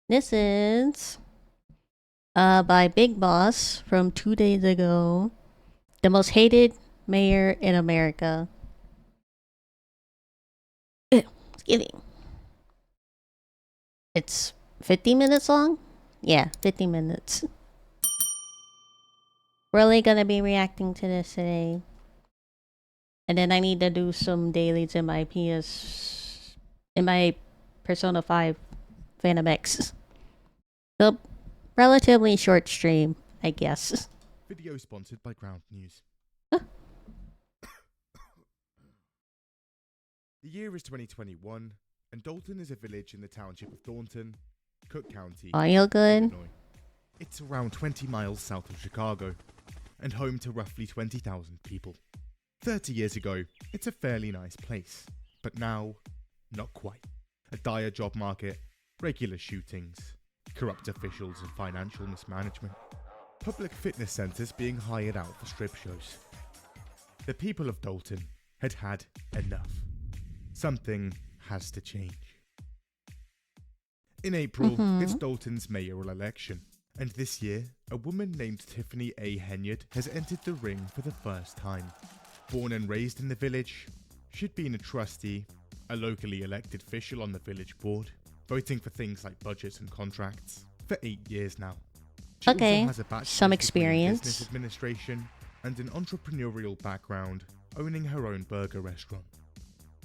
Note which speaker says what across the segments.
Speaker 1: This is by Big Boss from 2 days ago. The most hated mayor in America. Kidding. It's 50 minutes long? Yeah, 50 minutes. We're only gonna be reacting to this today. And then I need to do some dailies in my Persona 5 Phantom X. So, relatively short stream, I guess.
Speaker 2: Video sponsored by Ground News. The year is 2021, and Dalton is a village in the township of Thornton, Cook County,
Speaker 1: Audio good?
Speaker 2: Illinois. It's around 20 miles south of Chicago, and home to roughly 20,000 people. 30 years ago, it's a fairly nice place, but now, not quite. A dire job market, regular shootings, corrupt officials and financial mismanagement. Public fitness centres being hired out for strip shows. The people of Dalton had had enough. Something has to change. In April, it's Dalton's mayoral election, and this year, a woman named Tiffany A. Henyard has entered the ring for the first time. Born and raised in the village, she'd been a trustee, a locally elected official on the village board, voting for things like budgets and contracts, for 8 years now. She also has a bachelor's degree in business administration and an entrepreneurial background, owning her own burger restaurant.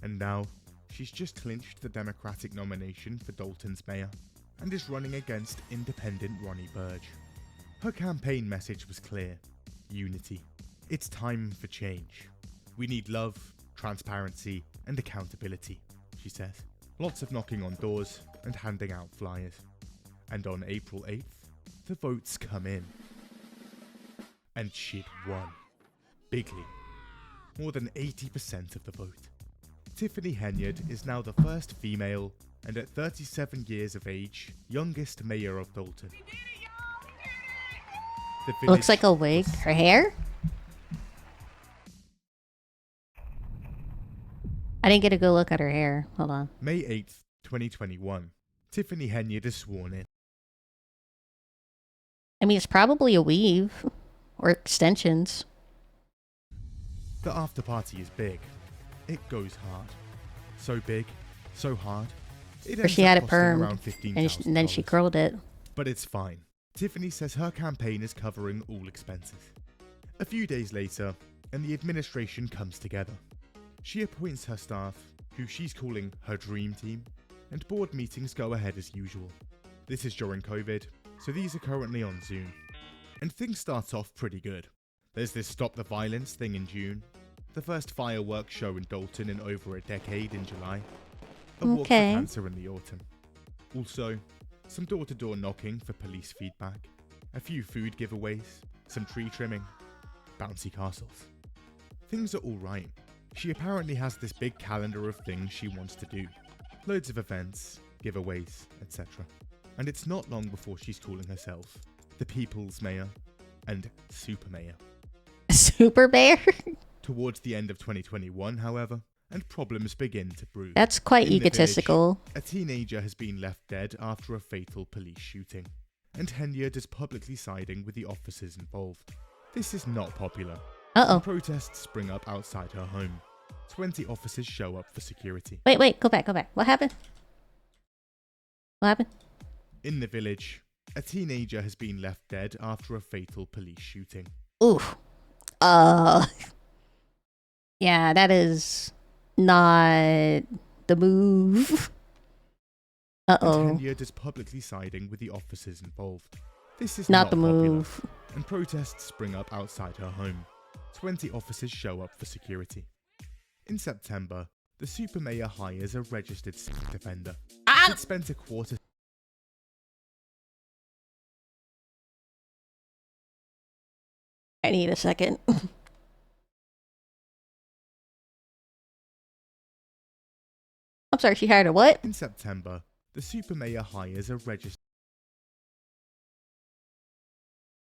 Speaker 2: And now, she's just clinched the Democratic nomination for Dalton's mayor and is running against independent Ronnie Burge. Her campaign message was clear: unity. It's time for change. We need love, transparency, and accountability, she says. Lots of knocking on doors and handing out flyers. And on April 8th, the votes come in. And she'd won. Bigly. More than 80% of the vote. Tiffany Henyard is now the first female, and at 37 years of age, youngest mayor of Dalton.
Speaker 1: It looks like a wig. Her hair? I didn't get a good look at her hair. Hold on.
Speaker 2: May 8th, 2021. Tiffany Henyard is sworn in.
Speaker 1: I mean, it's probably a weave. Or extensions.
Speaker 2: The after party is big. It goes hard. So big, so hard.
Speaker 1: Or she had it permed, and then she curled it.
Speaker 2: But it's fine. Tiffany says her campaign is covering all expenses. A few days later, and the administration comes together. She appoints her staff, who she's calling her dream team, and board meetings go ahead as usual. This is during COVID, so these are currently on Zoom. And things start off pretty good. There's this Stop the Violence thing in June, the first fireworks show in Dalton in over a decade in July, a walk for cancer in the autumn. Also, some door-to-door knocking for police feedback, a few food giveaways, some tree trimming, bouncy castles. Things are alright. She apparently has this big calendar of things she wants to do. Loads of events, giveaways, etc. And it's not long before she's calling herself the People's Mayor and Super Mayor.
Speaker 1: Super Mayor?
Speaker 2: Towards the end of 2021, however, and problems begin to brew.
Speaker 1: That's quite egotistical.
Speaker 2: Village, a teenager has been left dead after a fatal police shooting, and Henyard is publicly siding with the officers involved. This is not popular. Protests spring up outside her home. 20 officers show up for security.
Speaker 1: Wait, go back. What happened?
Speaker 2: In the village, a teenager has been left dead after a fatal police shooting.
Speaker 1: Oof. Yeah, that is not the move.
Speaker 2: And Henyard is publicly siding with the officers involved. This is not the move. And protests spring up outside her home. 20 officers show up for security. In September, the super mayor hires a registered sex offender. He'd spent a quarter.
Speaker 1: I need a second. I'm sorry, she hired a what?
Speaker 2: In September, the super mayor hires a registered.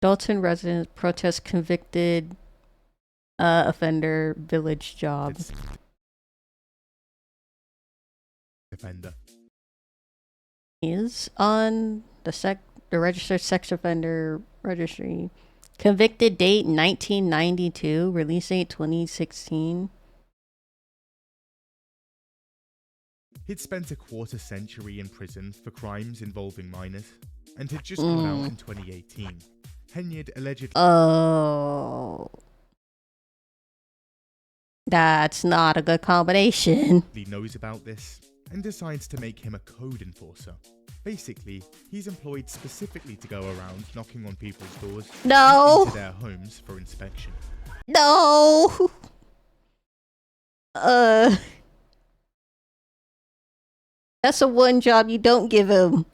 Speaker 1: Dalton resident protest convicted offender village job.
Speaker 2: Offender.
Speaker 1: Is on the registered sex offender registry. Convicted date 1992, release date 2016.
Speaker 2: He'd spent a quarter century in prison for crimes involving minors, and had just got out in 2018. Henyid allegedly...
Speaker 1: Oh. That's not a good combination.
Speaker 2: He knows about this and decides to make him a code enforcer. Basically, he's employed specifically to go around knocking on people's doors and into their homes for inspection.
Speaker 1: No. That's the one job you don't give him.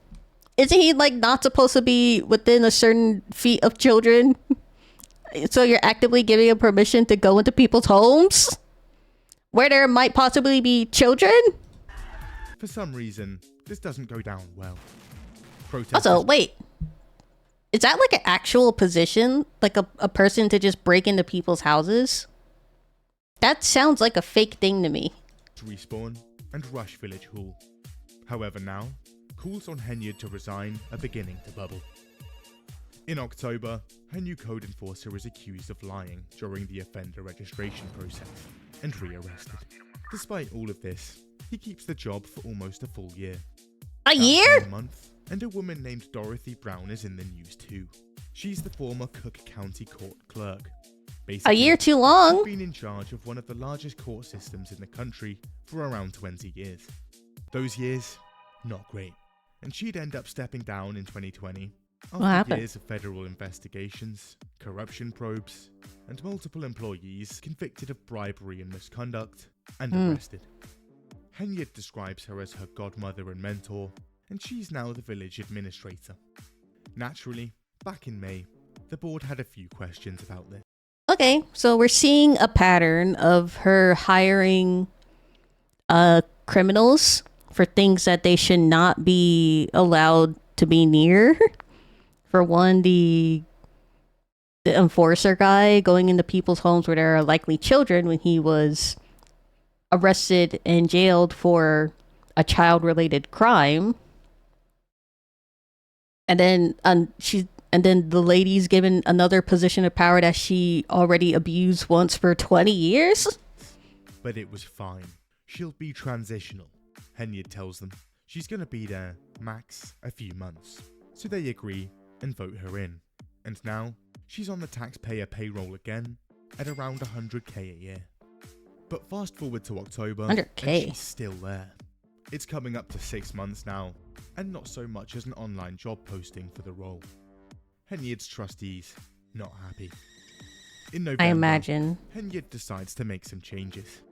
Speaker 1: Isn't he like not supposed to be within a certain feet of children? So you're actively giving him permission to go into people's homes where there might possibly be children?
Speaker 2: For some reason, this doesn't go down well.
Speaker 1: Also, wait. Is that like an actual position? Like a person to just break into people's houses? That sounds like a fake thing to me.
Speaker 2: Respawn and rush Village Hall. However now, calls on Henyid to resign are beginning to bubble. In October, her new code enforcer is accused of lying during the offender registration process and rearrested. Despite all of this, he keeps the job for almost a full year.
Speaker 1: A year?
Speaker 2: A month, and a woman named Dorothy Brown is in the news too. She's the former Cook County Court clerk. Basically,
Speaker 1: a year too long?
Speaker 2: She's been in charge of one of the largest court systems in the country for around 20 years. Those years, not great. And she'd end up stepping down in 2020 after years of federal investigations, corruption probes, and multiple employees convicted of bribery and misconduct and arrested. Henyid describes her as her godmother and mentor, and she's now the village administrator. Naturally, back in May, the board had a few questions about this.
Speaker 1: Okay, so we're seeing a pattern of her hiring criminals for things that they should not be allowed to be near. For one, the enforcer guy going into people's homes where there are likely children when he was arrested and jailed for a child-related crime. And then the lady's given another position of power that she already abused once for 20 years?
Speaker 2: But it was fine. She'll be transitional, Henyid tells them. She's gonna be there, max, a few months. So they agree and vote her in. And now, she's on the taxpayer payroll again at around 100k a year. But fast forward to October,
Speaker 1: 100K.
Speaker 2: and she's still there. It's coming up to 6 months now, and not so much as an online job posting for the role. Henyid's trustees, not happy. In November,
Speaker 1: I imagine.
Speaker 2: Henyid decides to make some changes.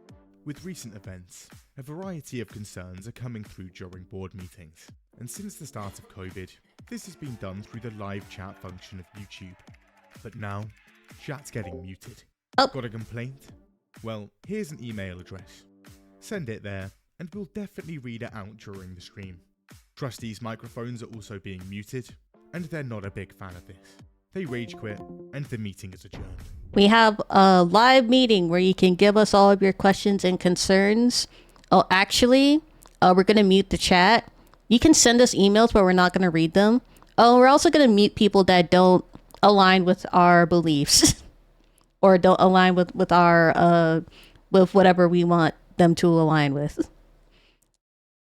Speaker 2: With recent events, a variety of concerns are coming through during board meetings. And since the start of COVID, this has been done through the live chat function of YouTube. But now, chat's getting muted. Got a complaint? Well, here's an email address. Send it there, and we'll definitely read it out during the stream. Trustees' microphones are also being muted, and they're not a big fan of this. They rage quit, and the meeting is adjourned.
Speaker 1: We have a live meeting where you can give us all of your questions and concerns. Oh, actually, we're going to mute the chat. You can send us emails, but we're not going to read them. Oh, we're also going to mute people that don't align with our beliefs or don't align with our with whatever we want them to align with.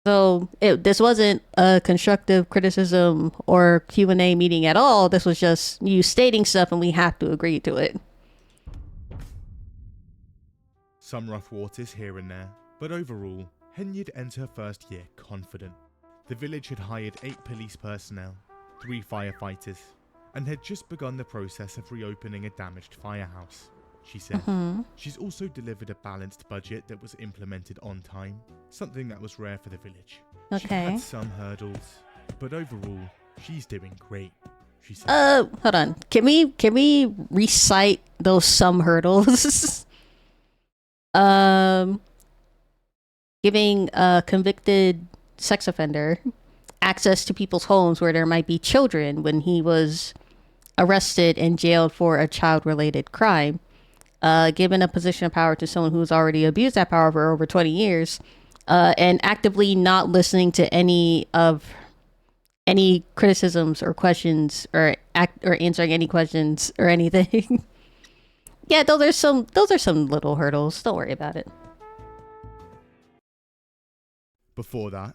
Speaker 1: So this wasn't a constructive criticism or Q&A meeting at all. This was just you stating stuff and we have to agree to it.
Speaker 2: Some rough waters here and there, but overall, Henyid ends her first year confident. The village had hired 8 police personnel, 3 firefighters, and had just begun the process of reopening a damaged firehouse. She said. She's also delivered a balanced budget that was implemented on time, something that was rare for the village.
Speaker 1: Okay.
Speaker 2: She had some hurdles, but overall, she's doing great, she said.
Speaker 1: Hold on. Can we recite those some hurdles? Giving a convicted sex offender access to people's homes where there might be children when he was arrested and jailed for a child-related crime. Given a position of power to someone who's already abused that power for over 20 years, and actively not listening to any of any criticisms or questions or answering any questions or anything. Yeah, those are some little hurdles. Don't worry about it.
Speaker 2: Before that,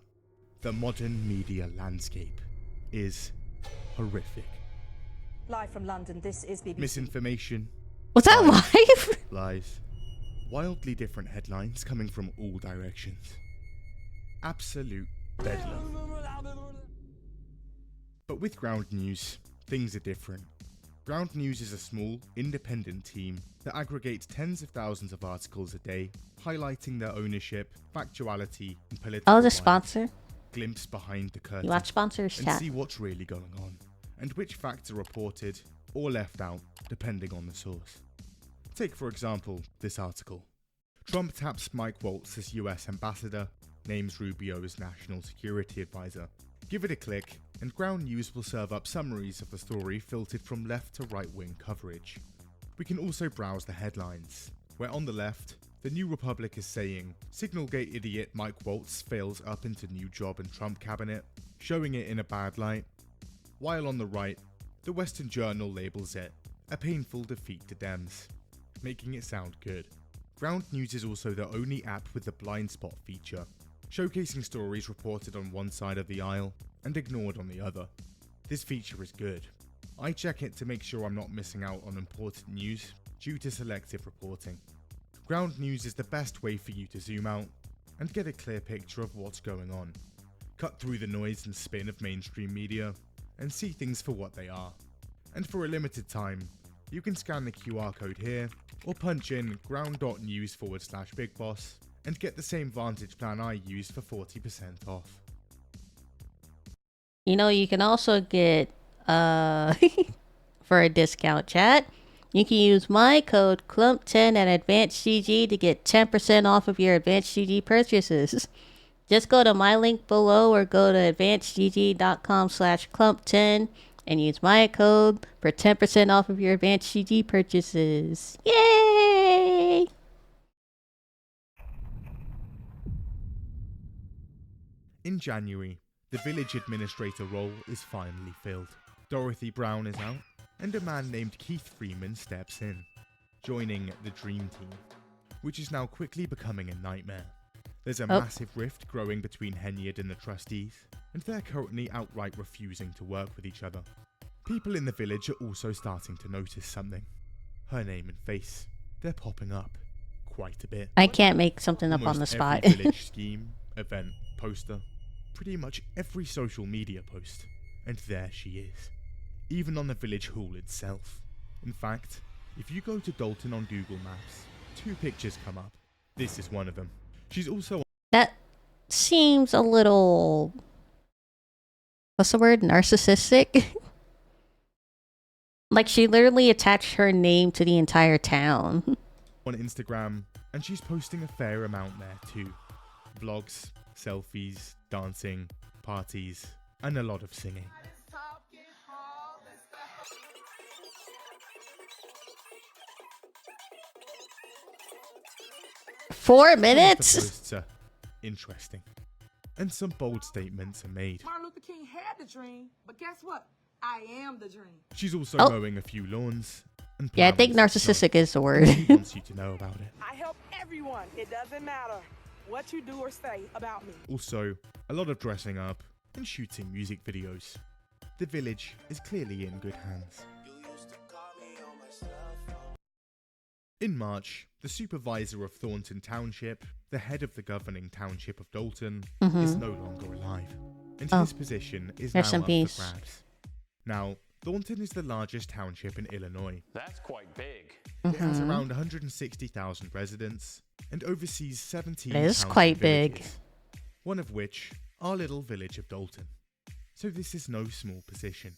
Speaker 2: the modern media landscape is horrific.
Speaker 3: Live from London, this is BBC.
Speaker 2: Misinformation.
Speaker 1: Was that live?
Speaker 2: Lies. Wildly different headlines coming from all directions. Absolute bedlam. But with Ground News, things are different. Ground News is a small, independent team that aggregates tens of thousands of articles a day, highlighting their ownership, factuality, and political
Speaker 1: Oh, the
Speaker 2: bias.
Speaker 1: sponsor.
Speaker 2: Glimpse behind the curtain.
Speaker 1: You watch sponsors
Speaker 2: and
Speaker 1: chat.
Speaker 2: see what's really going on, and which facts are reported or left out, depending on the source. Take, for example, this article. Trump taps Mike Waltz as US ambassador, names Rubio as national security advisor. Give it a click, and Ground News will serve up summaries of the story filtered from left to right-wing coverage. We can also browse the headlines, where on the left, the New Republic is saying, Signalgate idiot Mike Waltz fails up into new job in Trump cabinet, showing it in a bad light. While on the right, the Western Journal labels it, a painful defeat to Dems, making it sound good. Ground News is also the only app with the blind spot feature, showcasing stories reported on one side of the aisle and ignored on the other. This feature is good. I check it to make sure I'm not missing out on important news due to selective reporting. Ground News is the best way for you to zoom out and get a clear picture of what's going on, cut through the noise and spin of mainstream media, and see things for what they are. And for a limited time, you can scan the QR code here, or punch in ground.news/bigboss and get the same Vantage plan I used for 40% off.
Speaker 1: You know, you can also get for a discount, chat. You can use my code CLUMP10 at AdvancedGG to get 10% off of your AdvancedGG purchases. Just go to my link below or go to advancedgg.com/clump10 and use my code for 10% off of your AdvancedGG purchases. Yay!
Speaker 2: In January, the village administrator role is finally filled. Dorothy Brown is out, and a man named Keith Freeman steps in, joining the Dream Team, which is now quickly becoming a nightmare. There's a massive rift growing between Henyard and the trustees, and they're currently outright refusing to work with each other. People in the village are also starting to notice something. Her name and face, they're popping up quite a bit.
Speaker 1: I can't make something up on the spot.
Speaker 2: Every village scheme, event, poster, pretty much every social media post, and there she is. Even on the village hall itself. In fact, if you go to Dalton on Google Maps, 2 pictures come up. This is one of them. She's also...
Speaker 1: That seems a little... What's the word? Narcissistic? Like she literally attached her name to the entire town.
Speaker 2: on Instagram, and she's posting a fair amount there too. Vlogs, selfies, dancing, parties, and a lot of singing.
Speaker 1: 4
Speaker 2: The
Speaker 1: minutes?
Speaker 2: posts are interesting, and some bold statements are made.
Speaker 4: Martin Luther King had the dream, but guess what? I am the dream.
Speaker 2: She's also
Speaker 1: Oh.
Speaker 2: mowing a few lawns. And
Speaker 1: Yeah, I think
Speaker 2: plowing some
Speaker 1: narcissistic
Speaker 2: snow.
Speaker 1: is the word.
Speaker 2: She wants you to know about it.
Speaker 4: I help everyone. It doesn't matter what you do or say about me.
Speaker 2: Also, a lot of dressing up and shooting music videos. The village is clearly in good hands. In March, the supervisor of Thornton Township, the head of the governing township of Dalton, is no longer alive, and his position is now
Speaker 1: Rest in
Speaker 2: up
Speaker 1: peace.
Speaker 2: for grabs. Now, Thornton is the largest township in Illinois.
Speaker 5: That's quite big.
Speaker 2: It has around 160,000 residents and oversees 17
Speaker 1: It is
Speaker 2: towns and
Speaker 1: quite big.
Speaker 2: villages, one of which our little village of Dalton. So this is no small position.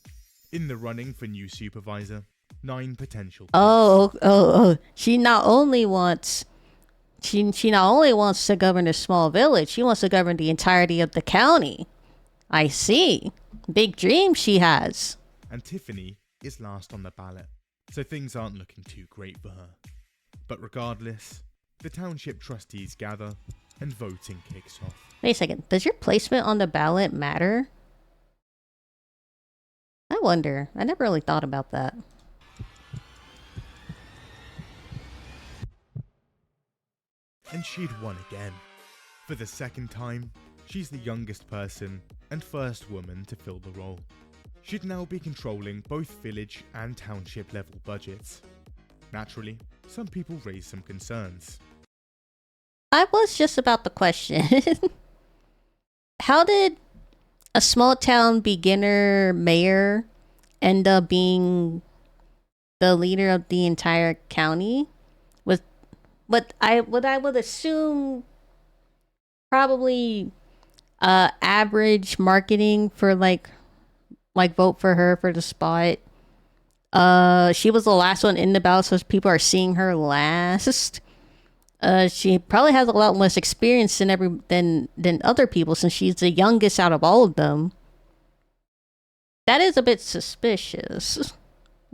Speaker 2: In the running for new supervisor, 9 potential picks.
Speaker 1: She not only wants to govern a small village, she wants to govern the entirety of the county. I see. Big dreams she has.
Speaker 2: And Tiffany is last on the ballot, so things aren't looking too great for her. But regardless, the township trustees gather and voting kicks off.
Speaker 1: Wait a second. Does your placement on the ballot matter? wonder. I never really thought about that.
Speaker 2: And she'd won again. For the second time, she's the youngest person and first woman to fill the role. She'd now be controlling both village and township level budgets. Naturally, some people raised some concerns.
Speaker 1: I was just about the question. How did a small town beginner mayor end up being the leader of the entire county? With what I would assume probably average marketing for like vote for her for the spot. She was the last one in the ballot, so people are seeing her last. She probably has a lot less experience than other people since she's the youngest out of all of them. That is a bit suspicious.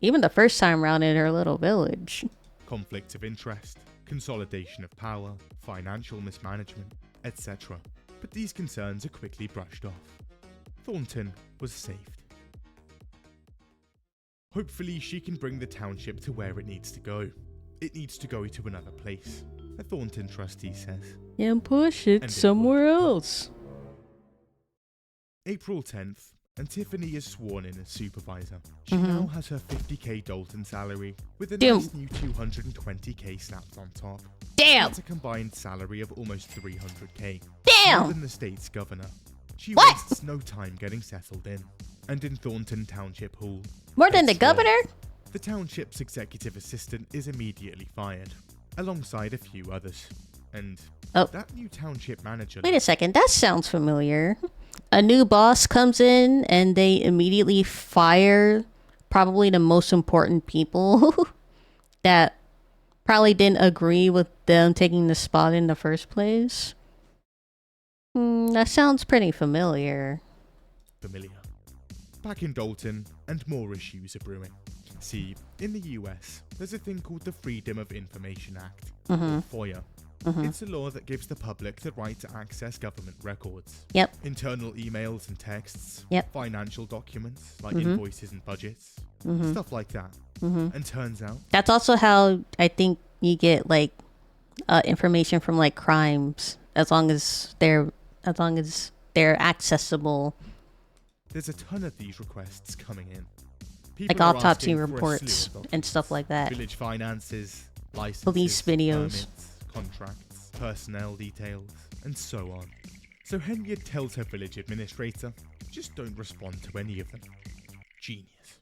Speaker 1: Even the first time around in her little village.
Speaker 2: Conflicts of interest, consolidation of power, financial mismanagement, etc. But these concerns are quickly brushed off. Thornton was saved. Hopefully she can bring the township to where it needs to go. It needs to go to another place, a Thornton trustee says.
Speaker 1: And push it
Speaker 2: And
Speaker 1: somewhere else.
Speaker 2: April 10th, and Tiffany is sworn in as supervisor. She now has her 50k Dalton salary with a nice new 220k snapped on top.
Speaker 1: Damn!
Speaker 2: That's a combined salary of almost 300k.
Speaker 1: Damn!
Speaker 2: More than the state's governor. She
Speaker 1: What?
Speaker 2: wastes no time getting settled in. And in Thornton Township Hall,
Speaker 1: More than the
Speaker 2: it's gone.
Speaker 1: governor?
Speaker 2: The township's executive assistant is immediately fired, alongside a few others. And that new township manager...
Speaker 1: Wait a second, that sounds familiar. A new boss comes in and they immediately fire probably the most important people that probably didn't agree with them taking the spot in the first place. That sounds pretty familiar.
Speaker 2: Back in Dalton, and more issues are brewing. See, in the US, there's a thing called the Freedom of Information Act, or FOIA. It's a law that gives the public the right to access government records.
Speaker 1: Yep.
Speaker 2: Internal emails and texts.
Speaker 1: Yep.
Speaker 2: Financial documents, like invoices and budgets. Stuff like that. And turns out...
Speaker 1: That's also how I think you get, like, information from, like, crimes, as long as they're accessible.
Speaker 2: There's a ton of these requests coming in.
Speaker 1: Like
Speaker 2: People are
Speaker 1: autopsy
Speaker 2: asking for a
Speaker 1: reports
Speaker 2: slew of
Speaker 1: and stuff like that.
Speaker 2: Village finances, licenses,
Speaker 1: Police videos.
Speaker 2: permits, contracts, personnel details, and so on. So Henriette tells her village administrator, just don't respond to any of them. Genius.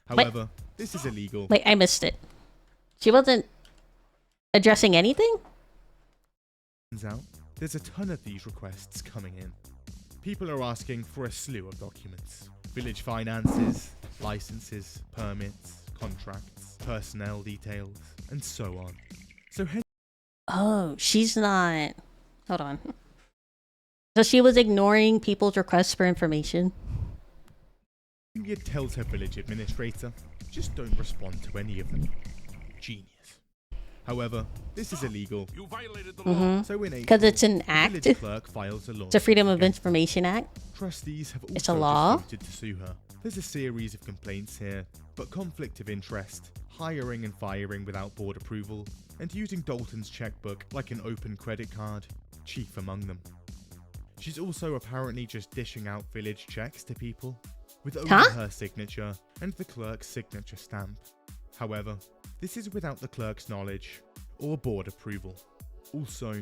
Speaker 2: However, this is illegal.
Speaker 1: Wait, I missed it. She wasn't addressing anything?
Speaker 2: Turns out, there's a ton of these requests coming in. People are asking for a slew of documents. Village finances, licenses, permits, contracts, personnel details, and so on. So
Speaker 1: Oh, she's not... Hold on. So she was ignoring people's requests for information?
Speaker 2: Henriette tells her village administrator, just don't respond to any of them. Genius. However, this is illegal.
Speaker 5: You violated the law.
Speaker 2: So in
Speaker 1: Because
Speaker 2: April,
Speaker 1: it's an
Speaker 2: the
Speaker 1: act.
Speaker 2: village clerk files a lawsuit.
Speaker 1: It's a Freedom of
Speaker 2: against her.
Speaker 1: Information Act.
Speaker 2: Trustees have
Speaker 1: It's a
Speaker 2: also
Speaker 1: law.
Speaker 2: just voted to sue her. There's a series of complaints here, but conflict of interest, hiring and firing without board approval, and using Dalton's checkbook like an open credit card, chief among them. She's also apparently just dishing out village checks to people, with only her signature and the clerk's signature stamp. However, this is without the clerk's knowledge or board approval. Also,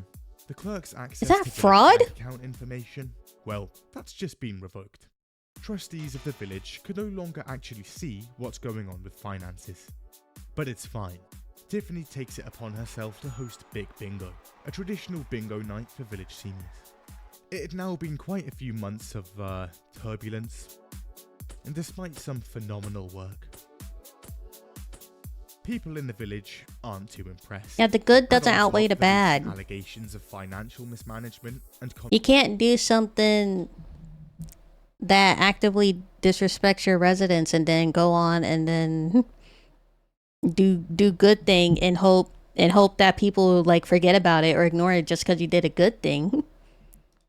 Speaker 2: the clerk's access
Speaker 1: that
Speaker 2: to village
Speaker 1: fraud?
Speaker 2: bank account information, well, that's just been revoked. Trustees of the village could no longer actually see what's going on with finances. But it's fine. Tiffany takes it upon herself to host Big Bingo, a traditional bingo night for village seniors. It had now been quite a few months of turbulence, and despite some phenomenal work, people in the village aren't too impressed.
Speaker 1: Yeah, the good doesn't
Speaker 2: And on
Speaker 1: outweigh
Speaker 2: top
Speaker 1: the
Speaker 2: of these
Speaker 1: bad.
Speaker 2: Allegations of financial mismanagement and
Speaker 1: You can't do something that actively disrespects your residents and then go on and then do good thing and hope that people like forget about it or ignore it just because you did a good thing.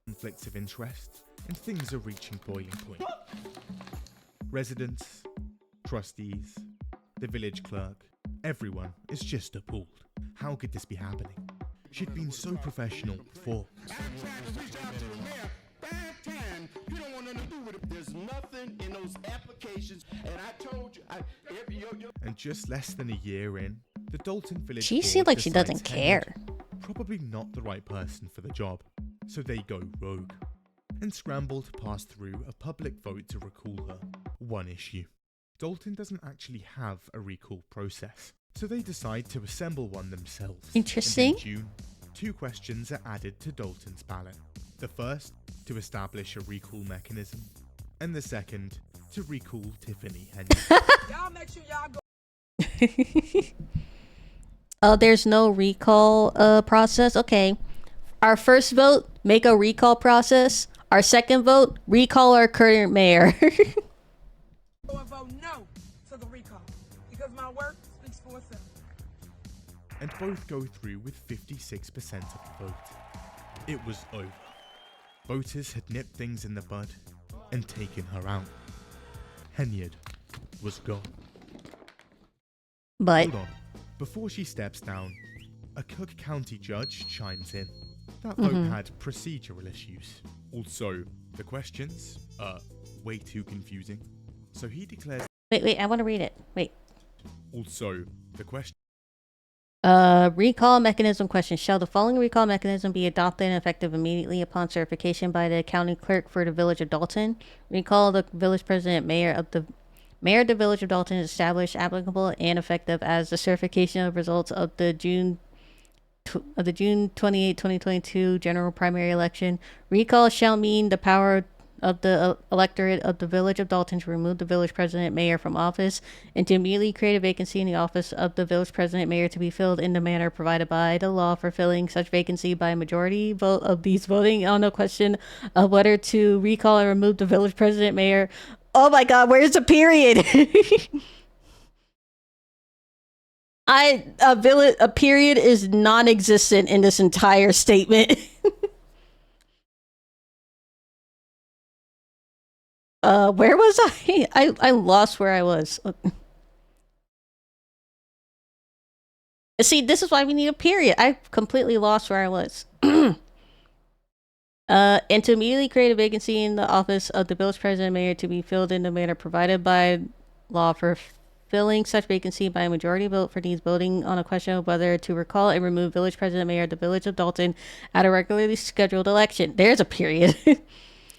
Speaker 2: conflicts of interest, and things are reaching boiling point. Residents, Trustees, the village clerk, everyone is just appalled. How could this be happening? She'd been so professional before.
Speaker 5: You don't want nothing to do with it. There's nothing in those applications, and I told you,
Speaker 2: And just less than a year in, the Dalton Village
Speaker 1: She
Speaker 2: Board
Speaker 1: seems like she
Speaker 2: decides
Speaker 1: doesn't
Speaker 2: Henry
Speaker 1: care.
Speaker 2: probably not the right person for the job, so they go rogue and scramble to pass through a public vote to recall her. One issue: Dalton doesn't actually have a recall process, so they decide to assemble one themselves.
Speaker 1: Interesting.
Speaker 2: And in June, 2 questions are added to Dalton's ballot. The first, to establish a recall mechanism, and the second, to recall Tiffany Henry.
Speaker 4: Y'all make sure y'all go.
Speaker 1: Oh, there's no recall process. Okay. Our first vote, make a recall process. Our second vote, recall our current mayor.
Speaker 4: Go and vote no to the recall because my work speaks for itself.
Speaker 2: And both go through with 56% of the vote. It was over. Voters had nipped things in the bud and taken her out. Henyard was gone.
Speaker 1: But
Speaker 2: Hold on. Before she steps down, a Cook County judge chimes in. That vote had procedural issues. Also, the questions are way too confusing. So he declares.
Speaker 1: wait, I want to read it. Wait.
Speaker 2: Also, the question.
Speaker 1: Recall mechanism question. Shall the following recall mechanism be adopted and effective immediately upon certification by the county clerk for the village of Dalton? Recall the village president, mayor of the village of Dalton is established, applicable, and effective as the certification of results of the June 28, 2022 general primary election. Recall shall mean the power of the electorate of the village of Dalton to remove the village president mayor from office and to immediately create a vacancy in the office of the village president mayor to be filled in the manner provided by the law for filling such vacancy by a majority vote of these voting on the question of whether to recall and remove the village president mayor. Oh my god, where's the period? A period is non-existent in this entire statement. Where was I? I lost where I was. See, this is why we need a period. I completely lost where I was. And to immediately create a vacancy in the office of the village president mayor to be filled in the manner provided by law for filling such vacancy by a majority vote for these voting on a question of whether to recall and remove village president mayor of the village of Dalton at a regularly scheduled election. There's a period.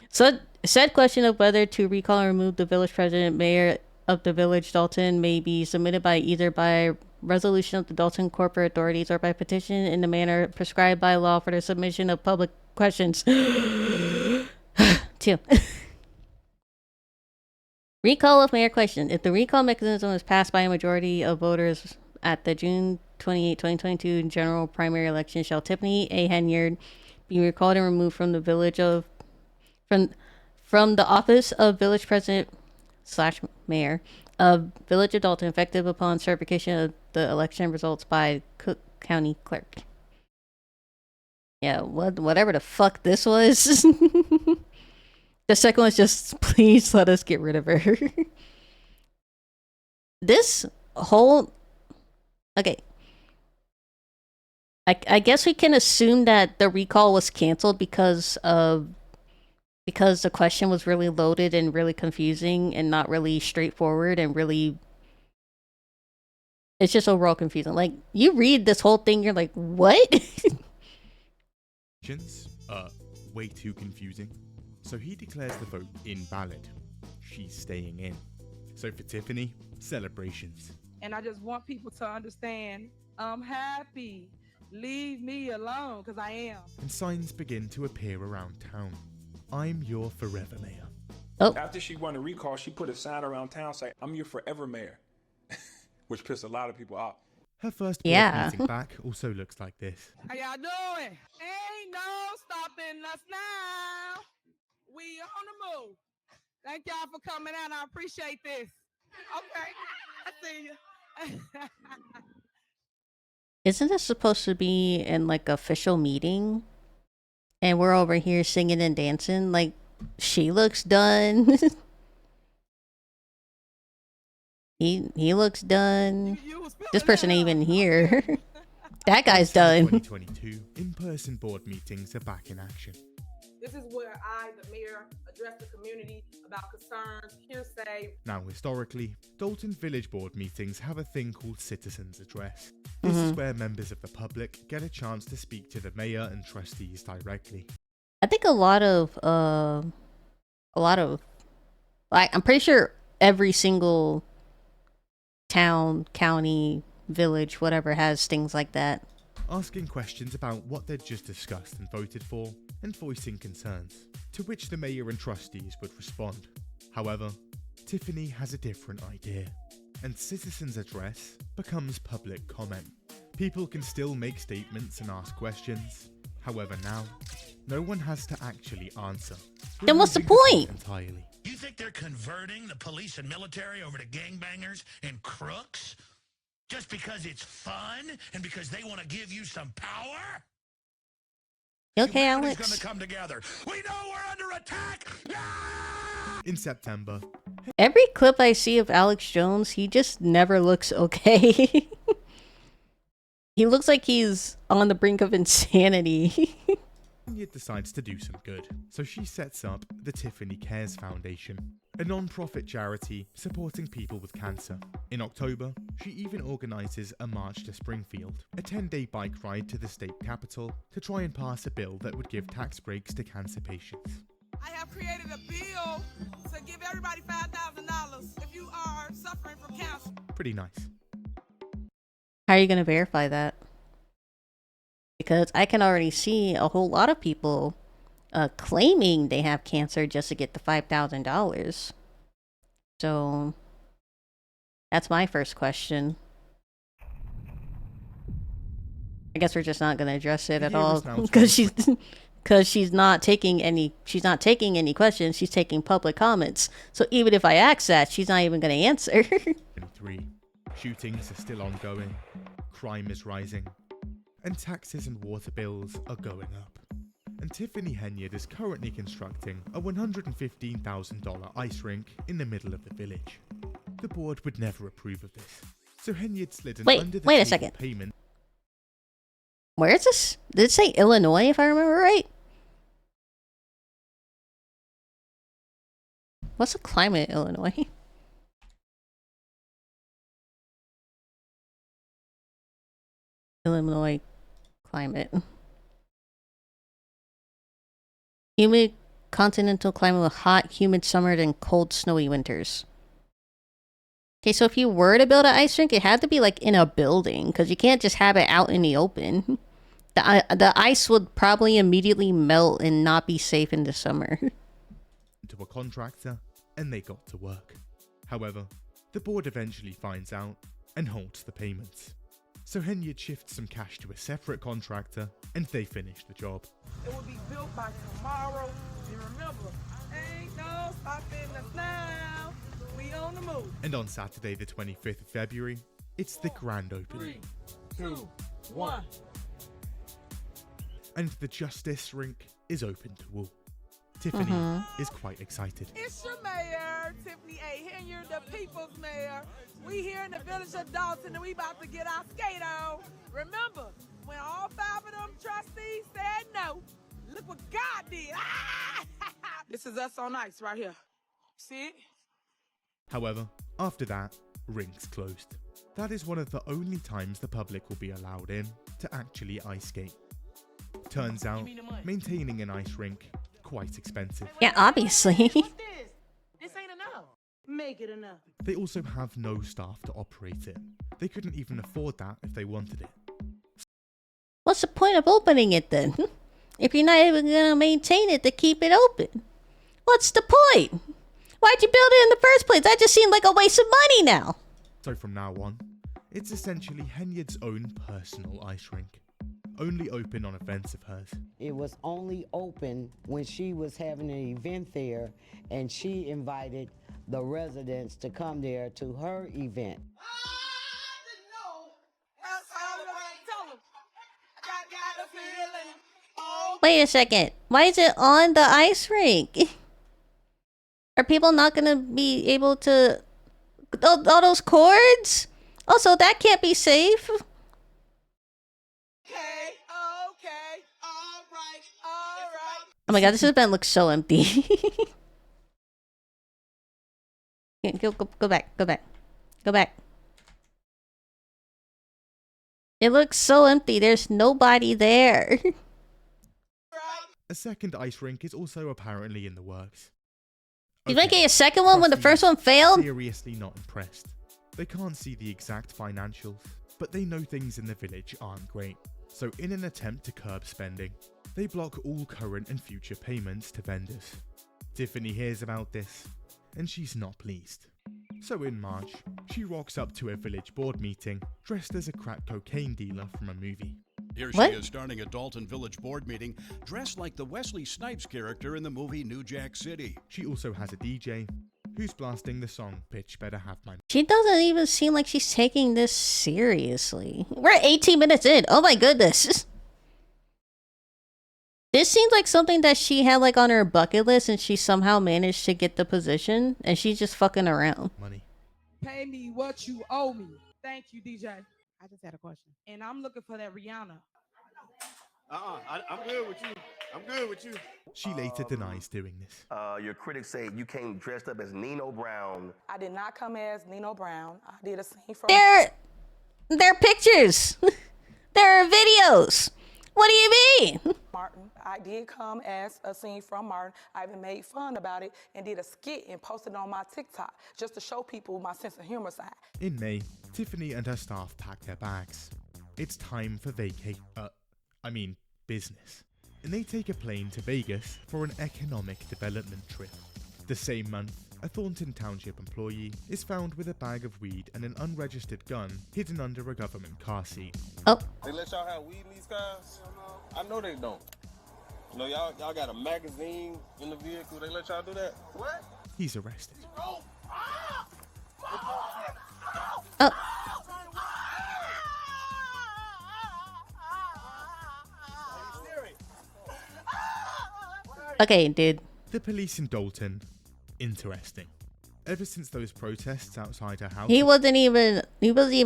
Speaker 1: So said question of whether to recall and remove the village president mayor of the village Dalton may be submitted by either by resolution of the Dalton corporate authorities or by petition in the manner prescribed by law for the submission of public questions. 2. Recall of mayor question. If the recall mechanism is passed by a majority of voters at the June 28, 2022 general primary election, shall Tiffany A. Henyard be recalled and removed from the village of from the office of village president / mayor of village of Dalton, effective upon certification of the election results by Cook County clerk. Yeah, whatever the fuck this was. The second one's just, please let us get rid of her. This whole... Okay. I guess we can assume that the recall was canceled because the question was really loaded and really confusing and not really straightforward and really... It's just overall confusing. Like, you read this whole thing, you're like, what?
Speaker 2: Questions are way too confusing. So he declares the vote invalid. She's staying in. So for Tiffany, celebrations.
Speaker 4: And I just want people to understand I'm happy. Leave me alone, because I am.
Speaker 2: And signs begin to appear around town. I'm your forever mayor.
Speaker 1: Oh,
Speaker 6: After she won the recall, she put a sign around town saying, "I'm your forever mayor," which pissed a lot of people off.
Speaker 2: Her first board
Speaker 1: Yeah.
Speaker 2: meeting back also looks like this.
Speaker 4: How y'all doing? Ain't no stopping us now. We on the move. Thank y'all for coming out. I appreciate this. Okay, I see you.
Speaker 1: isn't this supposed to be in like official meeting? And we're over here singing and dancing. Like, she looks done. He looks done.
Speaker 4: You was feeling
Speaker 1: This person ain't
Speaker 4: that,
Speaker 1: even
Speaker 4: huh?
Speaker 1: here.
Speaker 4: Okay.
Speaker 1: That guy's
Speaker 2: Summer
Speaker 1: done.
Speaker 2: 2022, in-person board meetings are back in action.
Speaker 4: This is where I, the mayor, address the community about concerns, hearsay.
Speaker 2: Now, historically, Dalton Village board meetings have a thing called Citizens' Address. This is where members of the public get a chance to speak to the mayor and trustees directly.
Speaker 1: I think a lot of like, I'm pretty sure every single town, county, village, whatever has things like that.
Speaker 2: Asking questions about what they'd just discussed and voted for, and voicing concerns, to which the mayor and trustees would respond. However, Tiffany has a different idea, and Citizens' Address becomes public comment. People can still make statements and ask questions. However, now, no one has to actually answer.
Speaker 1: Then what's the
Speaker 2: removing
Speaker 1: point?
Speaker 2: Entirely.
Speaker 7: You think they're converting the police and military over to gangbangers and crooks? Just because it's fun and because they want to give you some power?
Speaker 1: You okay,
Speaker 7: Humanity's
Speaker 1: Alex?
Speaker 7: gonna come together. We know we're under attack! Ah!
Speaker 2: In September,
Speaker 1: Every clip I see of Alex Jones, he just never looks okay. He looks like he's on the brink of insanity.
Speaker 2: Tanya decides to do some good, so she sets up the Tiffany Cares Foundation, a non-profit charity supporting people with cancer. In October, she even organises a march to Springfield, a 10-day bike ride to the state capitol to try and pass a bill that would give tax breaks to cancer patients.
Speaker 4: I have created a bill to give everybody $5,000 if you are suffering from cancer.
Speaker 2: Pretty nice.
Speaker 1: How are you going to verify that? Because I can already see a whole lot of people claiming they have cancer just to get the $5,000. So that's my first question. I guess we're just not going to address it at
Speaker 2: Here
Speaker 1: all
Speaker 2: is now
Speaker 1: because she's not taking any questions. She's taking public comments. So even if I ask that, she's not even going to answer.
Speaker 2: 23. Shootings are still ongoing, crime is rising, and taxes and water bills are going up. And Tiffany Henyard is currently constructing a $115,000 ice rink in the middle of the village. The board would never approve of this, so Henyard slid an
Speaker 1: Wait a
Speaker 2: under-the-table
Speaker 1: second.
Speaker 2: payment.
Speaker 1: Where is this? Did it say Illinois, if I remember right? What's the climate in Illinois? Illinois climate. Humid continental climate with hot, humid summers and cold, snowy winters. Okay, so if you were to build an ice rink, it had to be like in a building because you can't just have it out in the open. The ice would probably immediately melt and not be safe in the summer.
Speaker 2: To a contractor, and they got to work. However, the board eventually finds out and holds the payments. So Henyard shifts some cash to a separate contractor, and they finish the job.
Speaker 4: It will be built by tomorrow. And remember, ain't no stopping us now. We on the move.
Speaker 2: And on Saturday the 25th of February, it's the grand opening.
Speaker 4: 3, 2, 1.
Speaker 2: And the Justice Rink is open to all. Tiffany is quite excited.
Speaker 4: It's your mayor, Tiffany A. Henyard, the people's mayor. We here in the village of Dalton, and we about to get our skate on. Remember, when all 5 of them trustees said no, look what God did. Ah! This is us on ice right here. See it?
Speaker 2: However, after that, rinks closed. That is one of the only times the public will be allowed in to actually ice skate. Turns out, maintaining an ice rink, quite expensive.
Speaker 1: Yeah, obviously.
Speaker 4: This ain't enough. Make it enough.
Speaker 2: They also have no staff to operate it. They couldn't even afford that if they wanted it.
Speaker 1: What's the point of opening it then? If you're not even gonna maintain it to keep it open. What's the point? Why'd you build it in the first place? That just seemed like a waste of money now.
Speaker 2: So from now on, it's essentially Henyard's own personal ice rink. Only open on events of hers.
Speaker 8: It was only open when she was having an event there, and she invited the residents to come there to her event.
Speaker 1: Wait a second. Why is it on the ice rink? Are people not gonna be able to all those cords? Also, that can't be safe.
Speaker 4: Okay, all right.
Speaker 1: Oh my god, this event looks so empty. Go back. It looks so empty. There's nobody there.
Speaker 2: A second ice rink is also apparently in the works.
Speaker 1: You making a second one when the first one failed?
Speaker 2: Seriously not impressed. They can't see the exact financials, but they know things in the village aren't great. So in an attempt to curb spending, they block all current and future payments to vendors. Tiffany hears about this, and she's not pleased. So in March, she rocks up to a village board meeting dressed as a crack cocaine dealer from a movie.
Speaker 9: Here
Speaker 1: What?
Speaker 9: she is starting a Dalton Village board meeting dressed like the Wesley Snipes character in the movie New Jack City.
Speaker 2: She also has a DJ who's blasting the song Bitch Better Have My...
Speaker 1: She doesn't even seem like she's taking this seriously. We're 18 minutes in. Oh my goodness. This seems like something that she had like on her bucket list and she somehow managed to get the position and she's just fucking around.
Speaker 2: money.
Speaker 4: Pay me what you owe me. Thank you, DJ. I just had a question. And I'm looking for that Rihanna.
Speaker 5: I'm good with you. I'm good with you.
Speaker 2: She later denies doing this.
Speaker 10: Your critics say you came dressed up as Nino Brown.
Speaker 3: I did not come as Nino Brown. I did a scene from
Speaker 1: They're pictures. They're videos. What do you mean?
Speaker 3: Martin. I did come as a scene from Martin. I even made fun about it and did a skit and posted it on my TikTok just to show people my sense of humor side.
Speaker 2: In May, Tiffany and her staff pack their bags. It's time for business. And they take a plane to Vegas for an economic development trip. The same month, a Thornton Township employee is found with a bag of weed and an unregistered gun hidden under a government car seat.
Speaker 1: Oh.
Speaker 11: They let y'all have weed in these cars? I know they don't. You know, y'all got a magazine in the vehicle. They let y'all do that? What?
Speaker 2: He's arrested.
Speaker 1: Oh. Okay, dude.
Speaker 2: The police in Dalton, interesting. Ever since those protests outside her house
Speaker 1: He wasn't even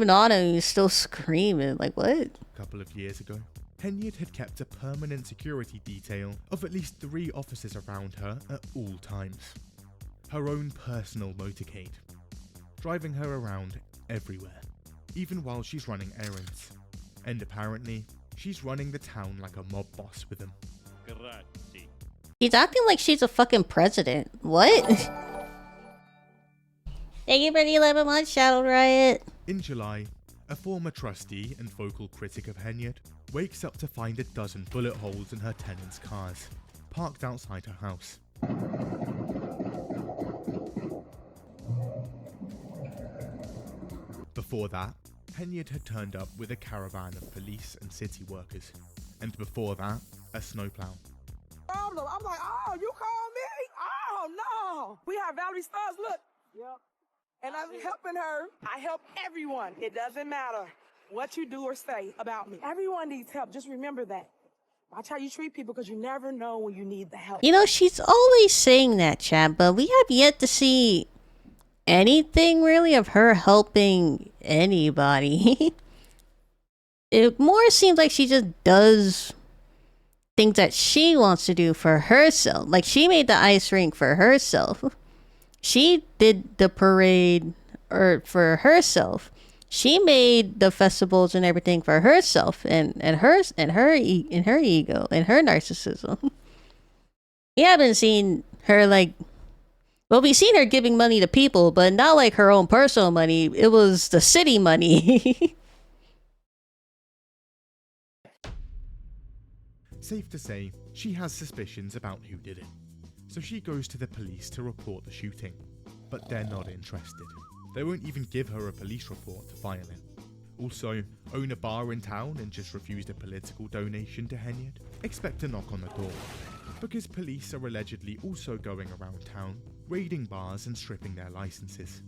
Speaker 1: on him. He was still screaming. Like, what?
Speaker 2: a couple of years ago, Henyard had kept a permanent security detail of at least 3 officers around her at all times. Her own personal motorcade, driving her around everywhere, even while she's running errands. And apparently, she's running the town like a mob boss with him.
Speaker 1: She's acting like she's a fucking president. What? Thank you for the 11 months, Shadow Riot.
Speaker 2: In July, a former trustee and vocal critic of Henyard wakes up to find a dozen bullet holes in her tenants' cars, parked outside her house. Before that, Henyard had turned up with a caravan of police and city workers, and before that, a snowplow.
Speaker 4: I'm like, oh, you call me? Oh, no. We have Valerie Stars, look. Yep. And I'm helping her. I help everyone. It doesn't matter what you do or say about me. Everyone needs help. Just remember that. Watch how you treat people because you never know when you need the help.
Speaker 1: You know, she's always saying that, chat, but we have yet to see anything really of her helping anybody. It more seems like she just does things that she wants to do for herself. Like, she made the ice rink for herself. She did the parade for herself. She made the festivals and everything for herself and her ego and her narcissism. We haven't seen her we've seen her giving money to people, but not like her own personal money. It was the city money.
Speaker 2: Safe to say, she has suspicions about who did it. So she goes to the police to report the shooting, but they're not interested. They won't even give her a police report to file it. Also, own a bar in town and just refused a political donation to Henyard? Expect a knock on the door, because police are allegedly also going around town, raiding bars and stripping their licenses.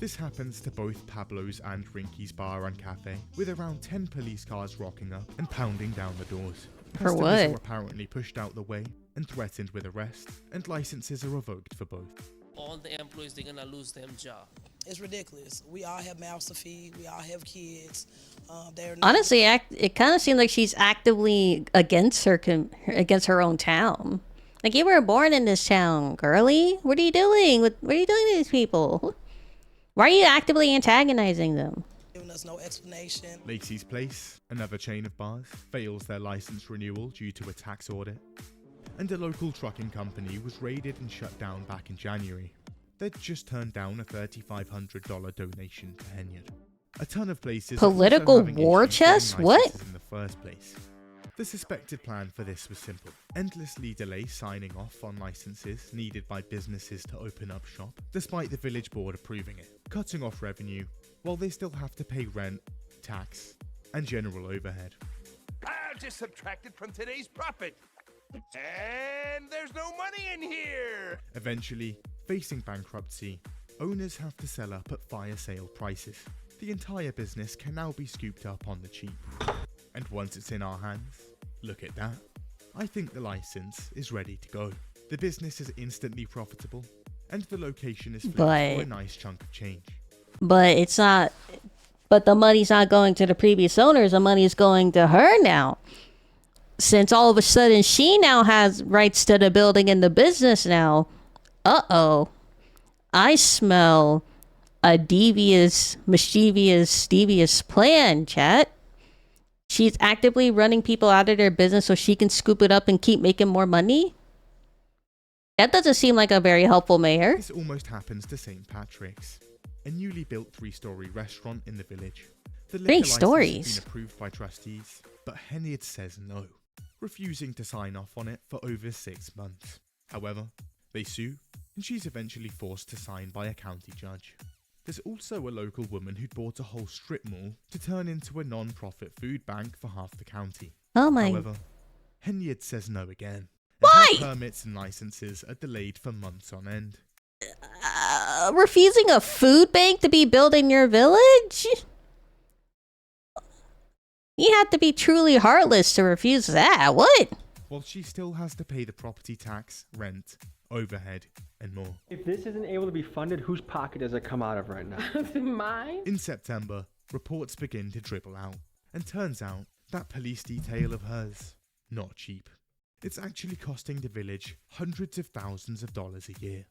Speaker 2: This happens to both Pablo's and Rinky's bar and cafe, with around 10 police cars rocking up and pounding down the doors.
Speaker 1: For
Speaker 2: Customers
Speaker 1: what?
Speaker 2: are apparently pushed out the way and threatened with arrest, and licenses are revoked for both.
Speaker 12: All the employees, they're gonna lose their job. It's ridiculous. We all have mouths to feed. We all have kids. They're
Speaker 1: Honestly, it kind of seemed like she's actively against her own town. Like, you were born in this town, girly. What are you doing? What are you doing to these people? Why are you actively antagonizing them?
Speaker 12: giving us no explanation.
Speaker 2: Lacey's Place, another chain of bars, fails their license renewal due to a tax audit. And a local trucking company was raided and shut down back in January. They'd just turned down a $3,500 donation to Henyard. A ton of places
Speaker 1: political war chest? What?
Speaker 2: In the first place. The suspected plan for this was simple. Endlessly delay signing off on licenses needed by businesses to open up shop, despite the village board approving it, cutting off revenue, while they still have to pay rent, tax, and general overhead.
Speaker 5: I'll just subtract it from today's profit. And there's no money in here!
Speaker 2: Eventually, facing bankruptcy, owners have to sell up at fire sale prices. The entire business can now be scooped up on the cheap. And once it's in our hands, look at that. I think the license is ready to go. The business is instantly profitable, and the location is flipped for a nice chunk of change.
Speaker 1: But it's not. But the money's not going to the previous owners. The money's going to her now. Since all of a sudden she now has rights to the building and the business now. Uh-oh. I smell a devious, mischievous, devious plan, chat. She's actively running people out of their business so she can scoop it up and keep making more money? That doesn't seem like a very helpful mayor.
Speaker 2: This almost happens to St. Patrick's, a newly built 3-story restaurant in the village. The liquor license has been approved by trustees, but Henyard says no, refusing to sign off on it for over 6 months. However, they sue, and she's eventually forced to sign by a county judge. There's also a local woman who'd bought a whole strip mall to turn into a non-profit food bank for half the county.
Speaker 1: Oh my.
Speaker 2: However, Henyard says no again.
Speaker 1: Why?
Speaker 2: Permits and licenses are delayed for months on end.
Speaker 1: Refusing a food bank to be built in your village? You have to be truly heartless to refuse that. What?
Speaker 2: While she still has to pay the property tax, rent, overhead, and more.
Speaker 13: If this isn't able to be funded, whose pocket does it come out of right now?
Speaker 14: Mine?
Speaker 2: In September, reports begin to dribble out, and turns out that police detail of hers, not cheap. It's actually costing the village hundreds of thousands of dollars a year.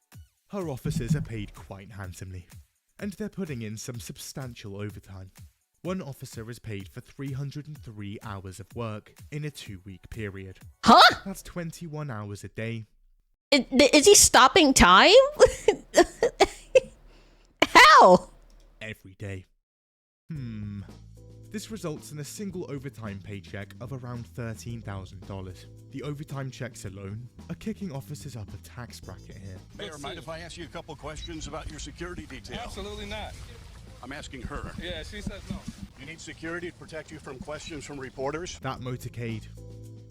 Speaker 2: Her officers are paid quite handsomely, and they're putting in some substantial overtime. One officer is paid for 303 hours of work in a 2-week period.
Speaker 1: Huh?
Speaker 2: That's 21 hours a day.
Speaker 1: Is he stopping time? How?
Speaker 2: Every day. This results in a single overtime paycheck of around $13,000. The overtime checks alone are kicking officers up a tax bracket here.
Speaker 9: Mayor, mind if I ask you a couple questions about your security detail?
Speaker 11: Absolutely not.
Speaker 9: I'm asking her.
Speaker 11: Yeah, she says no.
Speaker 9: You need security to protect you from questions from reporters?
Speaker 2: That motorcade,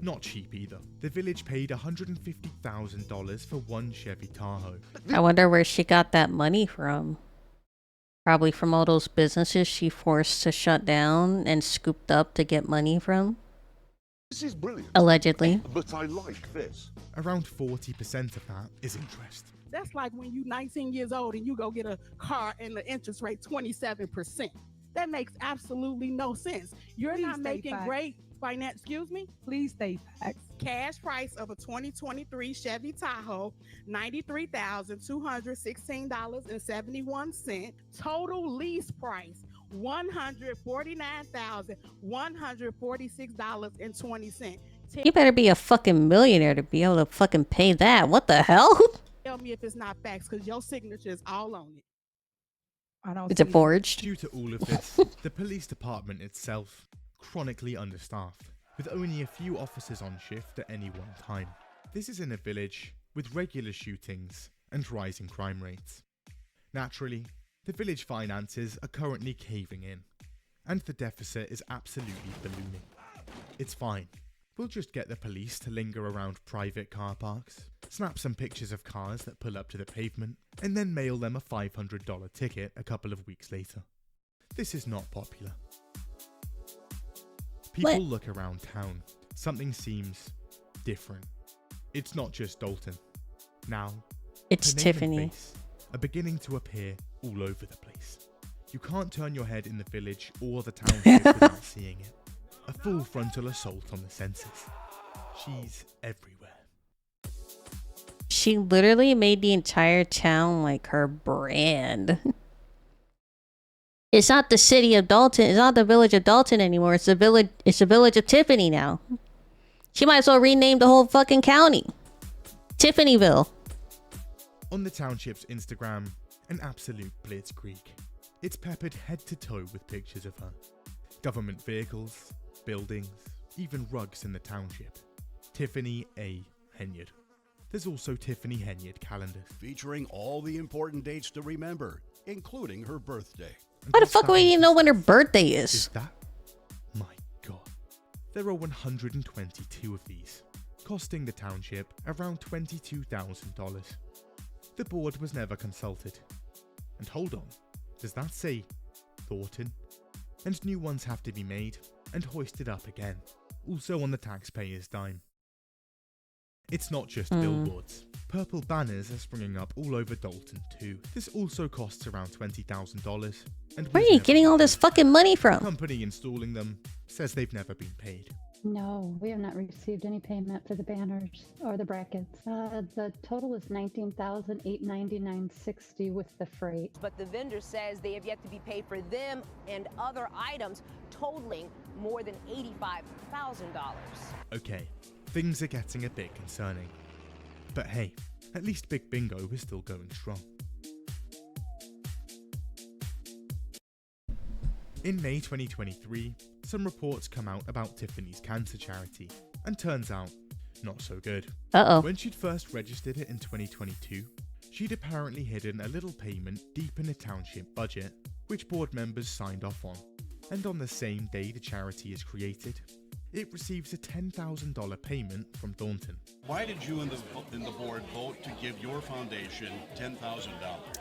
Speaker 2: not cheap either. The village paid $150,000 for one Chevy Tahoe.
Speaker 1: I wonder where she got that money from. Probably from all those businesses she forced to shut down and scooped up to get money from.
Speaker 15: This is brilliant.
Speaker 1: Allegedly.
Speaker 15: But I like this.
Speaker 2: Around 40% of that is interest.
Speaker 4: That's like when you're 19 years old and you go get a car and the interest rate 27%. That makes absolutely no sense. You're
Speaker 14: Please
Speaker 4: not
Speaker 14: stay
Speaker 4: making
Speaker 14: facts.
Speaker 4: great finance, excuse me?
Speaker 14: Please stay facts.
Speaker 4: Cash price of a 2023 Chevy Tahoe, $93,216.71. Total lease price, $149,146.20.
Speaker 1: You better be a fucking millionaire to be able to fucking pay that. What the hell?
Speaker 4: Tell me if it's not facts, because your signature is all on it.
Speaker 14: I don't.
Speaker 1: Is it forged?
Speaker 2: Due to all of this, the police department itself, chronically understaffed, with only a few officers on shift at any one time. This is in a village with regular shootings and rising crime rates. Naturally, the village finances are currently caving in, and the deficit is absolutely ballooning. It's fine. We'll just get the police to linger around private car parks, snap some pictures of cars that pull up to the pavement, and then mail them a $500 ticket a couple of weeks later. This is not popular. People look around town. Something seems different. It's not just Dalton. Now,
Speaker 1: it's
Speaker 2: her name and
Speaker 1: Tiffany.
Speaker 2: face are beginning to appear all over the place. You can't turn your head in the village or the township without seeing it. A full frontal assault on the senses. She's everywhere.
Speaker 1: She literally made the entire town like her brand. It's not the city of Dalton. It's not the village of Dalton anymore. It's the village. It's the village of Tiffany now. She might as well rename the whole fucking county Tiffanyville.
Speaker 2: On the township's Instagram, an absolute blitzkrieg. It's peppered head to toe with pictures of her. Government vehicles, buildings, even rugs in the township. Tiffany A. Henyard. There's also Tiffany Henyard calendars.
Speaker 9: Featuring all the important dates to remember, including her birthday.
Speaker 1: Why the fuck would you know when her birthday is?
Speaker 2: Is that? My god. There are 122 of these, costing the township around $22,000. The board was never consulted. And hold on, does that say Thornton? And new ones have to be made and hoisted up again, also on the taxpayer's dime. It's not just billboards. Purple banners are springing up all over Dalton too. This also costs around $20,000. And
Speaker 1: where are you getting all this fucking money from?
Speaker 2: The company installing them says they've never been paid.
Speaker 16: No, we have not received any payment for the banners or the brackets. The total is $19,899.60 with the freight.
Speaker 17: But the vendor says they have yet to be paid for them and other items totaling more than $85,000.
Speaker 2: Okay, things are getting a bit concerning. But hey, at least Big Bingo is still going strong. In May 2023, some reports come out about Tiffany's cancer charity, and turns out, not so good.
Speaker 1: Uh-oh.
Speaker 2: When she'd first registered it in 2022, she'd apparently hidden a little payment deep in the township budget, which board members signed off on. And on the same day the charity is created, it receives a $10,000 payment from Thornton.
Speaker 9: Why did you and the board vote to give your foundation $10,000?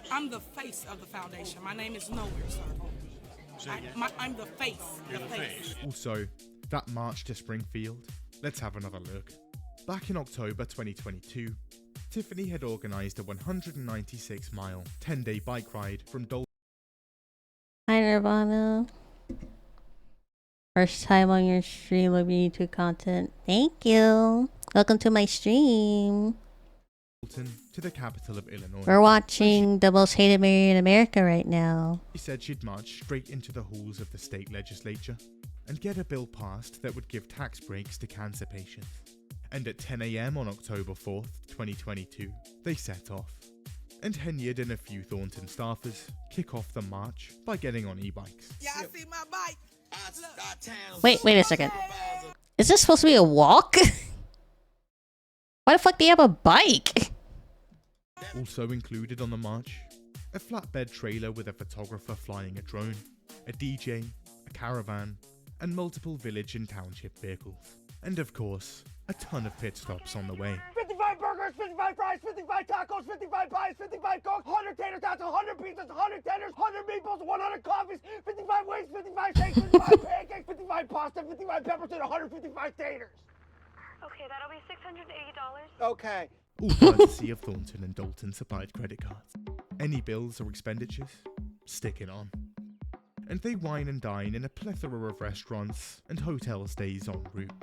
Speaker 12: I'm the face of the foundation. My name is Nowhere, sir. I'm the face.
Speaker 9: You're the face.
Speaker 2: Also, that march to Springfield, let's have another look. Back in October 2022, Tiffany had organised a 196-mile, 10-day bike ride from Dalton.
Speaker 1: Hi Nirvana. First time on your stream of YouTube content. Thank you. Welcome to my stream.
Speaker 2: To the capital of Illinois.
Speaker 1: We're watching the most hated man in America right now.
Speaker 2: She said she'd march straight into the halls of the state legislature and get a bill passed that would give tax breaks to cancer patients. And at 10 AM on October 4th, 2022, they set off. And Henyard and a few Thornton staffers kick off the march by getting on e-bikes.
Speaker 12: Y'all see my bike?
Speaker 1: Wait a second. Is this supposed to be a walk? Why the fuck do you have a bike?
Speaker 2: Also included on the march, a flatbed trailer with a photographer flying a drone, a DJ, a caravan, and multiple village and township vehicles. And of course, a ton of pit stops on the way.
Speaker 18: 55 burgers, 55 fries, 55 tacos, 55 pies, 55 cokes, 100 tater tots, 100 pizzas, 100 tenders, 100 meatballs, 100 coffees, 55 wings, 55 steaks, 55 pancakes, 55 pasta, 55 peppers, and 155 taters.
Speaker 19: Okay, that'll be $680.
Speaker 18: Okay.
Speaker 2: All courtesy of Thornton and Dalton supplied credit cards. Any bills or expenditures? Stick it on. And they wine and dine in a plethora of restaurants and hotel stays en route.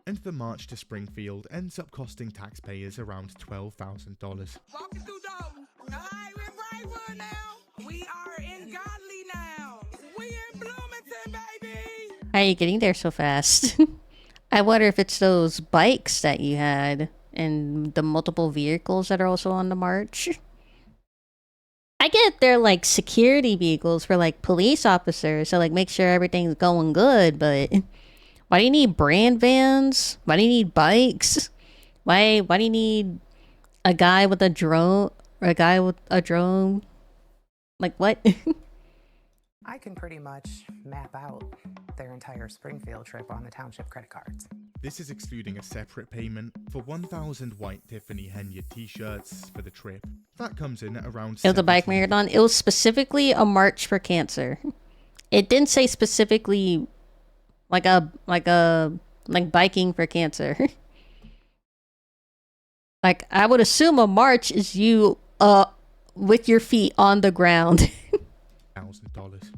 Speaker 2: And the march to Springfield ends up costing taxpayers around $12,000.
Speaker 4: Walking through Dalton. Alright, we're in Brightwood now. We are in Godly now. We in Bloomington, baby.
Speaker 1: How are you getting there so fast? I wonder if it's those bikes that you had and the multiple vehicles that are also on the march. I get they're like security vehicles for like police officers, so like make sure everything's going good, but why do you need brand vans? Why do you need bikes? Why do you need a guy with a drone or a guy with a drone? Like what?
Speaker 20: I can pretty much map out their entire Springfield trip on the township credit cards.
Speaker 2: This is excluding a separate payment for 1,000 white Tiffany Henyard t-shirts for the trip. That comes in at around
Speaker 1: It was a bike marathon. It was specifically a march for cancer. It didn't say specifically like biking for cancer. Like I would assume a march is you with your feet on the ground.
Speaker 2: $50,000.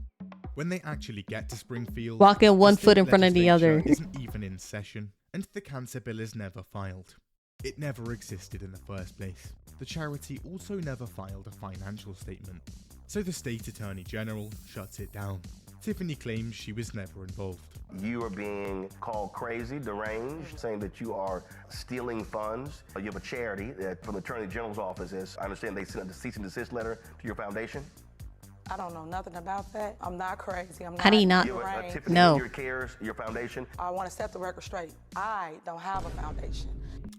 Speaker 2: When they actually get to Springfield,
Speaker 1: walking one
Speaker 2: the
Speaker 1: foot
Speaker 2: state
Speaker 1: in front of the
Speaker 2: legislature
Speaker 1: other.
Speaker 2: isn't even in session, and the cancer bill is never filed. It never existed in the first place. The charity also never filed a financial statement, so the state attorney general shuts it down. Tiffany claims she was never involved.
Speaker 10: You are being called crazy, deranged, saying that you are stealing funds. You have a charity that from the Attorney General's office. I understand they sent a cease and desist letter to your foundation.
Speaker 3: I don't know nothing about that. I'm not crazy. I'm not.
Speaker 1: How do you not?
Speaker 10: Tiffany,
Speaker 1: No.
Speaker 10: Your cares, your foundation.
Speaker 3: I want to set the record straight. I don't have a foundation.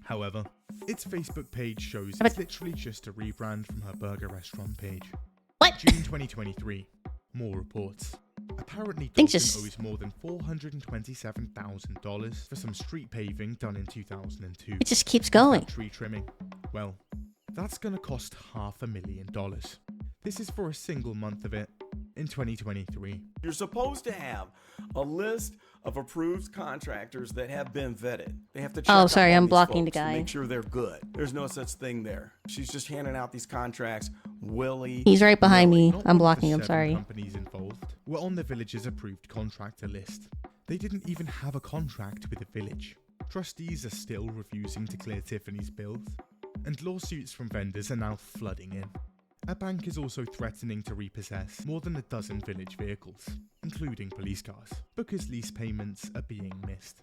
Speaker 2: However, its Facebook page shows it's literally just a rebrand from her burger restaurant page.
Speaker 1: What?
Speaker 2: June 2023. More reports. Apparently,
Speaker 1: Think
Speaker 2: Dalton
Speaker 1: just-
Speaker 2: owes more than $427,000 for some street paving done in 2002.
Speaker 1: It just keeps going.
Speaker 2: And tree trimming. Well, that's gonna cost $500,000. This is for a single month of it in 2023.
Speaker 5: You're supposed to have a list of approved contractors that have been vetted. They have to check
Speaker 1: Oh,
Speaker 5: up
Speaker 1: sorry,
Speaker 5: on
Speaker 1: I'm
Speaker 5: these
Speaker 1: blocking the
Speaker 5: folks to
Speaker 1: guy.
Speaker 5: make sure they're good. There's no such thing there. She's just handing out these contracts willy.
Speaker 1: He's right behind me.
Speaker 2: Not
Speaker 1: I'm
Speaker 2: one of the
Speaker 1: blocking him,
Speaker 2: 7
Speaker 1: sorry.
Speaker 2: companies involved were on the village's approved contractor list. They didn't even have a contract with the village. Trustees are still refusing to clear Tiffany's bills, and lawsuits from vendors are now flooding in. A bank is also threatening to repossess more than a dozen village vehicles, including police cars, because lease payments are being missed.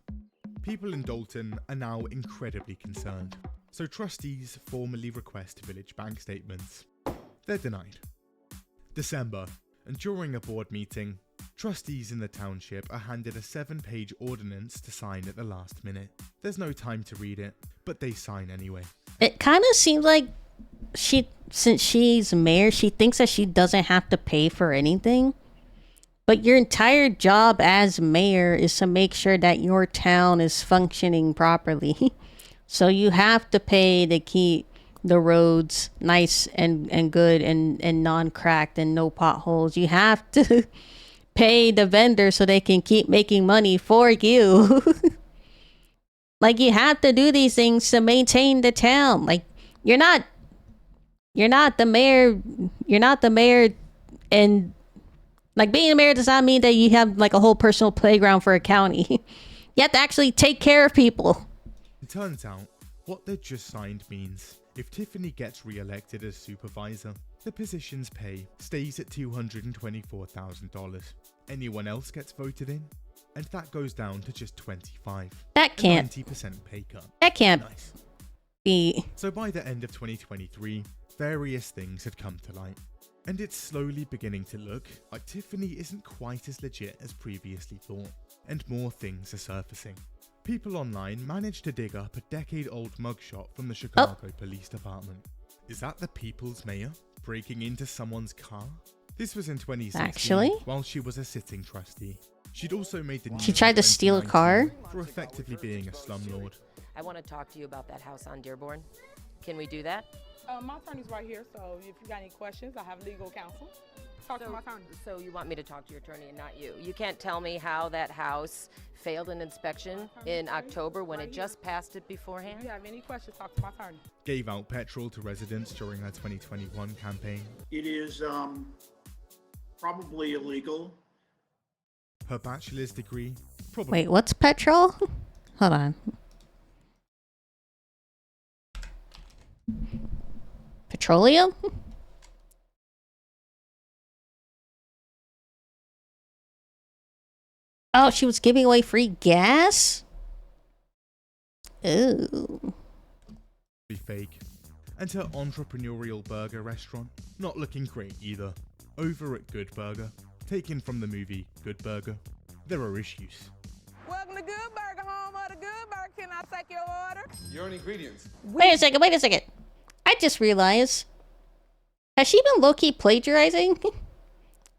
Speaker 2: People in Dalton are now incredibly concerned, so trustees formally request village bank statements. They're denied. December, and during a board meeting, trustees in the township are handed a 7-page ordinance to sign at the last minute. There's no time to read it, but they sign anyway.
Speaker 1: It kind of seems like since she's mayor, she thinks that she doesn't have to pay for anything. But your entire job as mayor is to make sure that your town is functioning properly. So you have to pay to keep the roads nice and good and non-cracked and no potholes. You have to pay the vendors so they can keep making money for you. Like, you have to do these things to maintain the town. Like, you're not the mayor. You're not the mayor, and like, being a mayor does not mean that you have like a whole personal playground for a county. You have to actually take care of people.
Speaker 2: It turns out, what they just signed means if Tiffany gets re-elected as supervisor, the position's pay stays at $224,000. Anyone else gets voted in, and that goes down to just $25,000.
Speaker 1: That can't.
Speaker 2: 90% pay cut.
Speaker 1: That can't
Speaker 2: Nice.
Speaker 1: be.
Speaker 2: So by the end of 2023, various things had come to light, and it's slowly beginning to look like Tiffany isn't quite as legit as previously thought, and more things are surfacing. People online managed to dig up a decade-old mugshot from the Chicago Police Department. Is that the people's mayor breaking into someone's car? This was in 2016,
Speaker 1: Actually?
Speaker 2: while she was a sitting trustee. She'd also made the news
Speaker 1: She tried to
Speaker 2: in
Speaker 1: steal a
Speaker 2: 2019
Speaker 1: car?
Speaker 2: for effectively being a slumlord.
Speaker 17: I want to talk to you about that house on Dearborn. Can we do that?
Speaker 4: My attorney's right here, so if you got any questions, I have legal counsel. Talk to my attorney.
Speaker 17: So you want me to talk to your attorney and not you? You can't tell me how that house failed an inspection in October when it just passed it beforehand?
Speaker 4: If you have any questions, talk to my attorney.
Speaker 2: Gave out petrol to residents during her 2021 campaign.
Speaker 21: It is probably illegal.
Speaker 2: Her bachelor's degree, probably.
Speaker 1: Wait, what's petrol? Hold on. Petroleum? Oh, she was giving away free gas? Ooh.
Speaker 2: Be fake. And her entrepreneurial burger restaurant, not looking great either. Over at Good Burger, taken from the movie Good Burger, there are issues.
Speaker 4: Welcome to Good Burger, home of the Good Burger. Can I take your order?
Speaker 11: Your own ingredients.
Speaker 1: Wait a second. I just realized. Has she been low-key plagiarizing?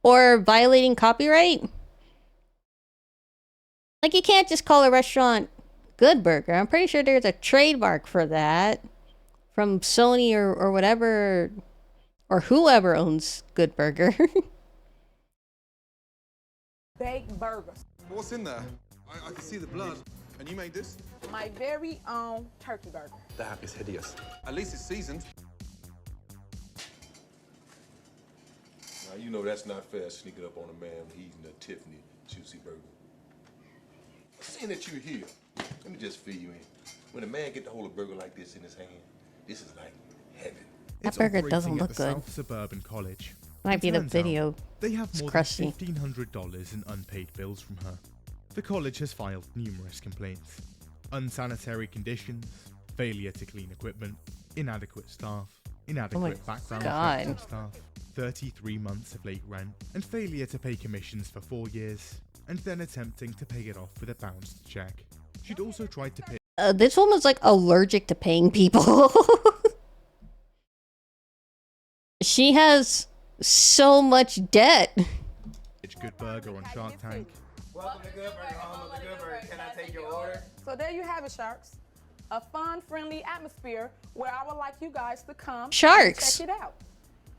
Speaker 1: Or violating copyright? Like, you can't just call a restaurant Good Burger. I'm pretty sure there's a trademark for that. From Sony or whatever. Or whoever owns Good Burger.
Speaker 4: Baked burgers.
Speaker 11: What's in there? I can see the blood. And you made this?
Speaker 4: My very own turkey burger.
Speaker 11: That is hideous. At least it's seasoned. You know that's not fair, sneaking up on a man when he's eating a Tiffany juicy burger. Seeing that you're here, let me just fill you in. When a man get to hold a burger like this in his hand, this is like heaven.
Speaker 1: That burger
Speaker 2: Operating
Speaker 1: doesn't
Speaker 2: at
Speaker 1: look
Speaker 2: the
Speaker 1: good.
Speaker 2: South Suburban College.
Speaker 1: Might
Speaker 2: It
Speaker 1: be the
Speaker 2: turns out
Speaker 1: video.
Speaker 2: They have
Speaker 1: It's
Speaker 2: more
Speaker 1: crusty.
Speaker 2: than $1,500 in unpaid bills from her. The college has filed numerous complaints. Unsanitary conditions, failure to clean equipment, inadequate staff, inadequate background checks on staff, 33 months of late rent, and failure to pay commissions for 4 years, and then attempting to pay it off with a bounced check. She'd also tried to pay
Speaker 1: This woman's like allergic to paying people. She has so much debt.
Speaker 2: Good Burger on Shark Tank.
Speaker 3: Welcome to Good Burger, home of the Good Burger. Can I take your order? So there you have it, Sharks. A fun, friendly atmosphere where I would like you guys to come
Speaker 1: Sharks.
Speaker 3: and check it out.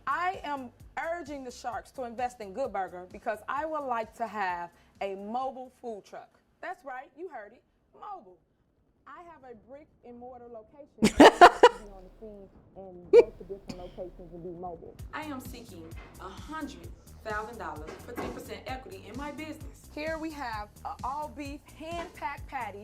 Speaker 3: I am urging the Sharks to invest in Good Burger because I would like to have a mobile food truck. That's right, you heard it, mobile. I have a brick and mortar location to be on the scene and go to different locations and be mobile. I am seeking $100,000 for 10% equity in my business. Here we have an all-beef hand-packed patty.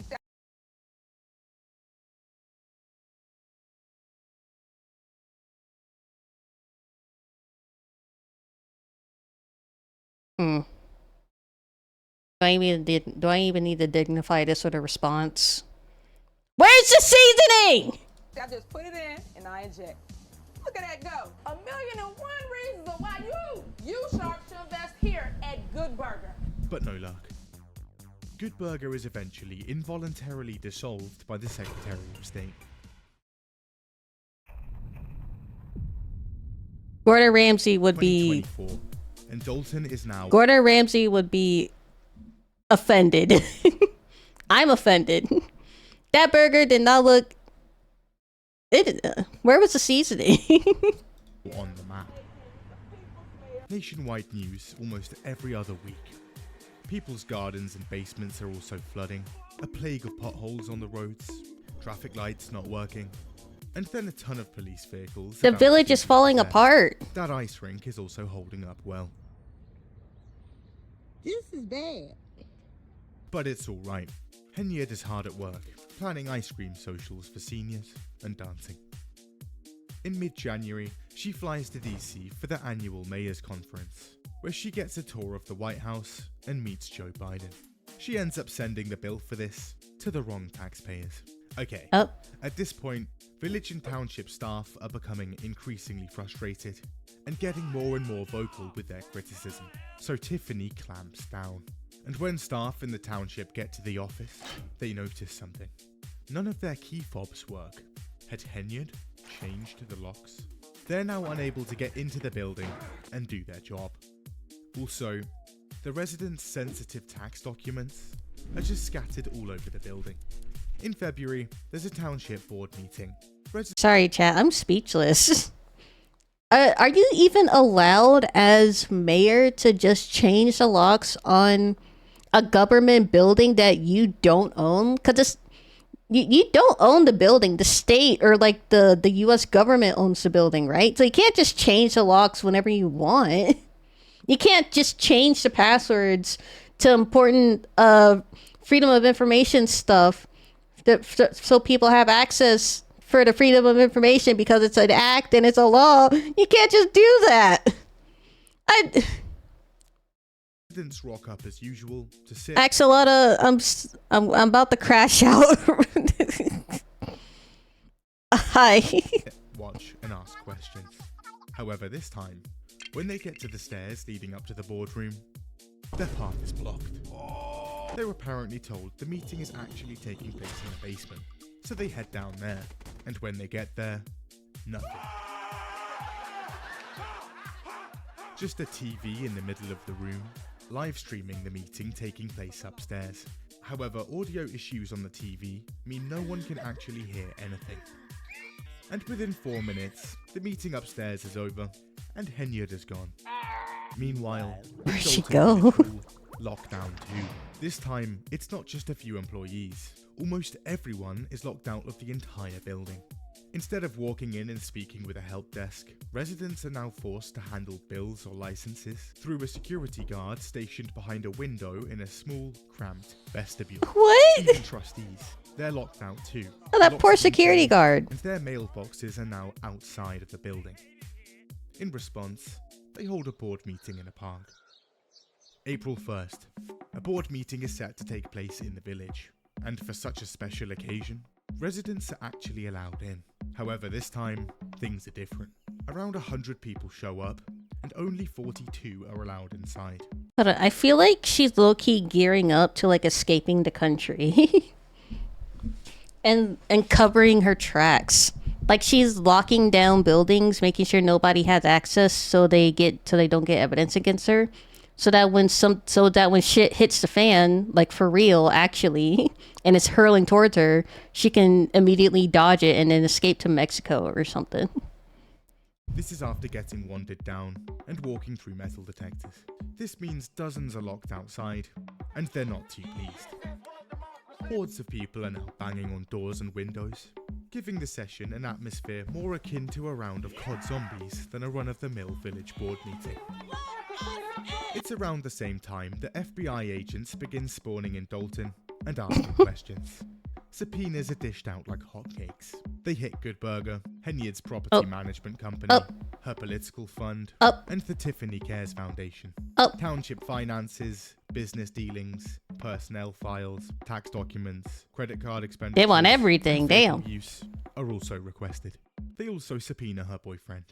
Speaker 1: Do I even need to dignify this with a response? Where's the seasoning?
Speaker 3: I just put it in and I inject. Look at that go. 1,000,001 reasons of why you Sharks should invest here at Good Burger.
Speaker 2: But no luck. Good Burger is eventually involuntarily dissolved by the Secretary of State.
Speaker 1: Gordon Ramsay would be.
Speaker 2: 2024, and Dalton is now.
Speaker 1: Gordon Ramsay would be offended. I'm offended. That burger did not look. Where was the seasoning?
Speaker 2: On the map. Nationwide news almost every other week. People's gardens and basements are also flooding, a plague of potholes on the roads, traffic lights not working, and then a ton of police vehicles.
Speaker 1: The village is falling apart.
Speaker 2: That ice rink is also holding up well.
Speaker 21: This is bad.
Speaker 2: But it's alright. Henyard is hard at work, planning ice cream socials for seniors and dancing. In mid-January, she flies to DC for the annual Mayor's Conference, where she gets a tour of the White House and meets Joe Biden. She ends up sending the bill for this to the wrong taxpayers. Okay, at this point, village and township staff are becoming increasingly frustrated and getting more and more vocal with their criticism, so Tiffany clamps down. And when staff in the township get to the office, they notice something. None of their key fobs work. Had Henyard changed the locks? They're now unable to get into the building and do their job. Also, the residents' sensitive tax documents are just scattered all over the building. In February, there's a township board meeting.
Speaker 1: Sorry, chat. I'm speechless. Are you even allowed as mayor to just change the locks on a government building that you don't own? Because you don't own the building. The state or like the U.S. government owns the building, right? So you can't just change the locks whenever you want. You can't just change the passwords to important freedom of information stuff so people have access for the freedom of information because it's an act and it's a law. You can't just do that.
Speaker 2: Residents rock up as usual to sit.
Speaker 1: Axolotl, I'm about to crash out. Hi.
Speaker 2: Watch and ask questions. However, this time, when they get to the stairs leading up to the boardroom, their path is blocked. They were apparently told the meeting is actually taking place in the basement, so they head down there, and when they get there, nothing. Just a TV in the middle of the room, live streaming the meeting taking place upstairs. However, audio issues on the TV mean no one can actually hear anything. And within 4 minutes, the meeting upstairs is over, and Henyard is gone. Meanwhile,
Speaker 1: where'd she
Speaker 2: Dalton
Speaker 1: go?
Speaker 2: is in full lockdown too. This time, it's not just a few employees. Almost everyone is locked out of the entire building. Instead of walking in and speaking with a help desk, residents are now forced to handle bills or licenses through a security guard stationed behind a window in a small, cramped vestibule.
Speaker 1: What?
Speaker 2: Even trustees, they're locked out too.
Speaker 1: Oh, that
Speaker 2: Locked
Speaker 1: poor
Speaker 2: inside,
Speaker 1: security guard.
Speaker 2: And their mailboxes are now outside of the building. In response, they hold a board meeting in a park. April 1st, a board meeting is set to take place in the village. And for such a special occasion, residents are actually allowed in. However, this time, things are different. Around 100 people show up, and only 42 are allowed inside.
Speaker 1: But I feel like she's low-key gearing up to like escaping the country. and covering her tracks. Like she's locking down buildings, making sure nobody has access so they don't get evidence against her. So that when shit hits the fan, like for real, actually, and it's hurling towards her, she can immediately dodge it and then escape to Mexico or something.
Speaker 2: This is after getting wanded down and walking through metal detectors. This means dozens are locked outside, and they're not too pleased. Hordes of people are now banging on doors and windows, giving the session an atmosphere more akin to a round of COD zombies than a run-of-the-mill village board meeting. It's around the same time that FBI agents begin spawning in Dalton and asking questions. Subpoenas are dished out like hotcakes. They hit Good Burger, Henyard's property management company, her political fund, and the Tiffany Cares Foundation. Township finances, business dealings, personnel files, tax documents, credit card expenditures.
Speaker 1: They want everything, damn.
Speaker 2: Use are also requested. They also subpoena her boyfriend.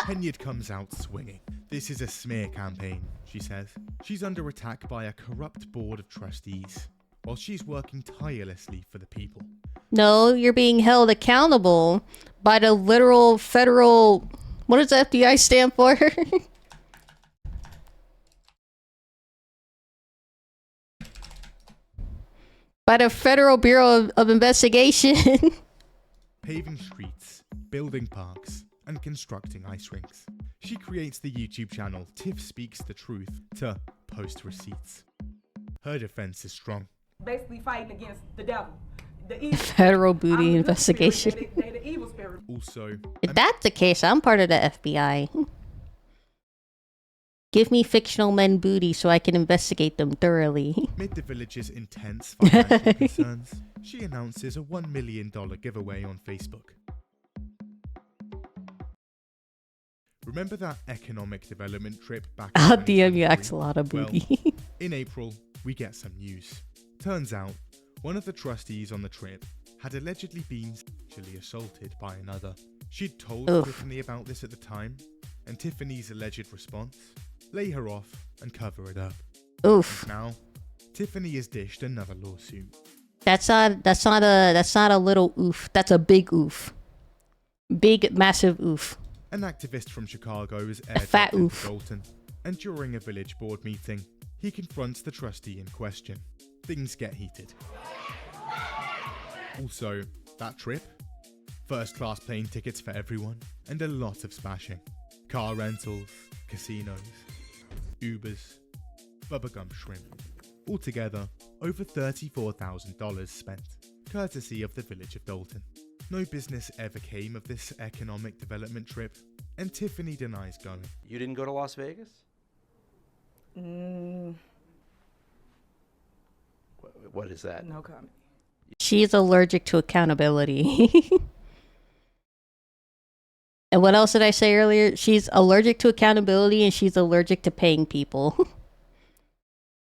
Speaker 2: Henyard comes out swinging. This is a smear campaign, she says. She's under attack by a corrupt board of trustees, while she's working tirelessly for the people.
Speaker 1: No, you're being held accountable by the literal federal... What does the FBI stand for? By the Federal Bureau of Investigation.
Speaker 2: Paving streets, building parks, and constructing ice rinks. She creates the YouTube channel Tiff Speaks the Truth to post receipts. Her defense is strong.
Speaker 3: Basically fighting against the devil. The evil.
Speaker 1: Federal booty investigation.
Speaker 3: They the evil spirit.
Speaker 2: Also,
Speaker 1: if that's the case, I'm part of the FBI. Give me fictional men booty so I can investigate them thoroughly.
Speaker 2: Amid the village's intense financial concerns, she announces a $1 million giveaway on Facebook. Remember that economic development trip back in
Speaker 1: I'll DM you Axolotl booty.
Speaker 2: Well, in April, we get some news. Turns out, one of the trustees on the trip had allegedly been sexually assaulted by another. She'd told Tiffany about this at the time, and Tiffany's alleged response? Lay her off and cover it up.
Speaker 1: Oof.
Speaker 2: And now, Tiffany has dished another lawsuit.
Speaker 1: That's not a little oof. That's a big oof. Big, massive oof.
Speaker 2: An activist from Chicago is airdropped into Dalton, and during a village board meeting, he confronts the trustee in question. Things get heated. Also, that trip? First-class plane tickets for everyone, and a lot of splashing. Car rentals, casinos, Ubers, bubblegum shrimp. Altogether, over $34,000 spent, courtesy of the village of Dalton. No business ever came of this economic development trip, and Tiffany denies going.
Speaker 21: You didn't go to Las Vegas? What is that?
Speaker 3: No comment.
Speaker 1: She's allergic to accountability. And what else did I say earlier? She's allergic to accountability and she's allergic to paying people.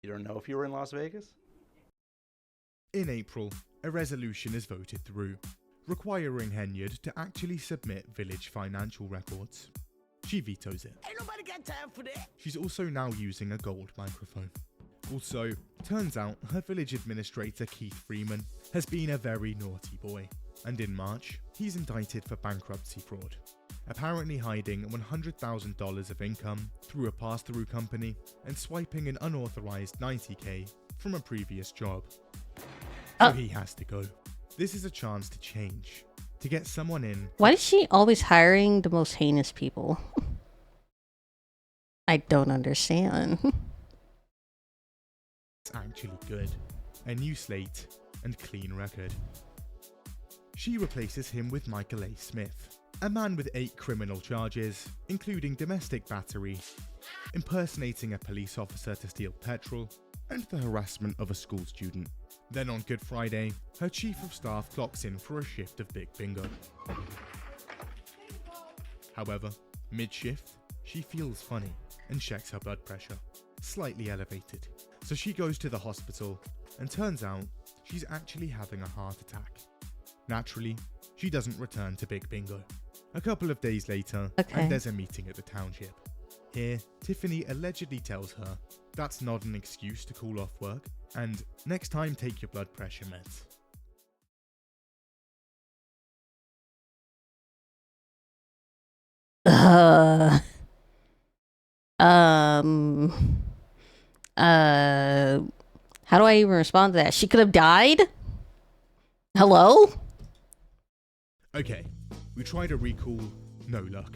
Speaker 21: You don't know if you were in Las Vegas?
Speaker 2: In April, a resolution is voted through, requiring Henyard to actually submit village financial records. She vetoes it.
Speaker 18: Ain't nobody got time for that.
Speaker 2: She's also now using a gold microphone. Also, turns out her village administrator Keith Freeman has been a very naughty boy, and in March, he's indicted for bankruptcy fraud, apparently hiding $100,000 of income through a pass-through company and swiping an unauthorized $90K from a previous job. So he has to go. This is a chance to change, to get someone in.
Speaker 1: Why is she always hiring the most heinous people? I don't understand.
Speaker 2: It's actually good. A new slate and clean record. she replaces him with Michael A. Smith, a man with 8 criminal charges, including domestic battery, impersonating a police officer to steal petrol, and the harassment of a school student. Then on Good Friday, her chief of staff clocks in for a shift of Big Bingo. However, mid-shift, she feels funny and checks her blood pressure, slightly elevated. So she goes to the hospital, and turns out she's actually having a heart attack. Naturally, she doesn't return to Big Bingo. A couple of days later, and there's a meeting at the township. Here, Tiffany allegedly tells her that's not an excuse to call off work, and next time take your blood pressure meds.
Speaker 1: How do I even respond to that? She could have died? Hello?
Speaker 2: Okay, we tried a recall, no luck.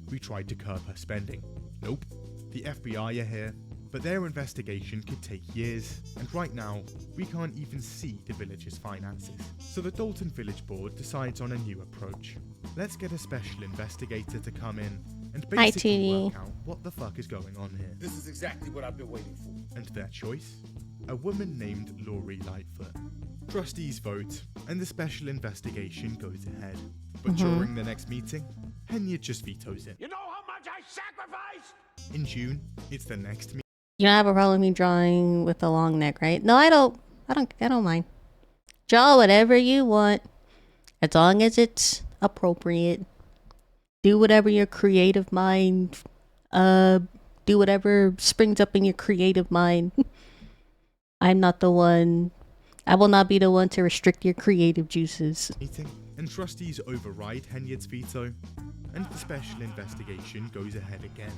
Speaker 2: We tried to curb her spending, nope. The FBI are here, but their investigation could take years, and right now, we can't even see the village's finances. So the Dalton Village Board decides on a new approach. Let's get a special investigator to come in and basically work out what the fuck is going on here.
Speaker 15: This is exactly what I've been waiting for.
Speaker 2: And their choice? A woman named Lori Lightfoot. Trustees vote, and the special investigation goes ahead. But during the next meeting, Henya just vetoes it.
Speaker 15: You know how much I sacrificed?
Speaker 2: In June, it's the next meeting.
Speaker 1: You don't have a problem with me drawing with a long neck, right? No, I don't mind. Draw whatever you want, as long as it's appropriate. Do whatever your creative mind, do whatever springs up in your creative mind. I'm not the one. I will not be the one to restrict your creative juices.
Speaker 2: Meeting, and trustees override Henya's veto, and the special investigation goes ahead again.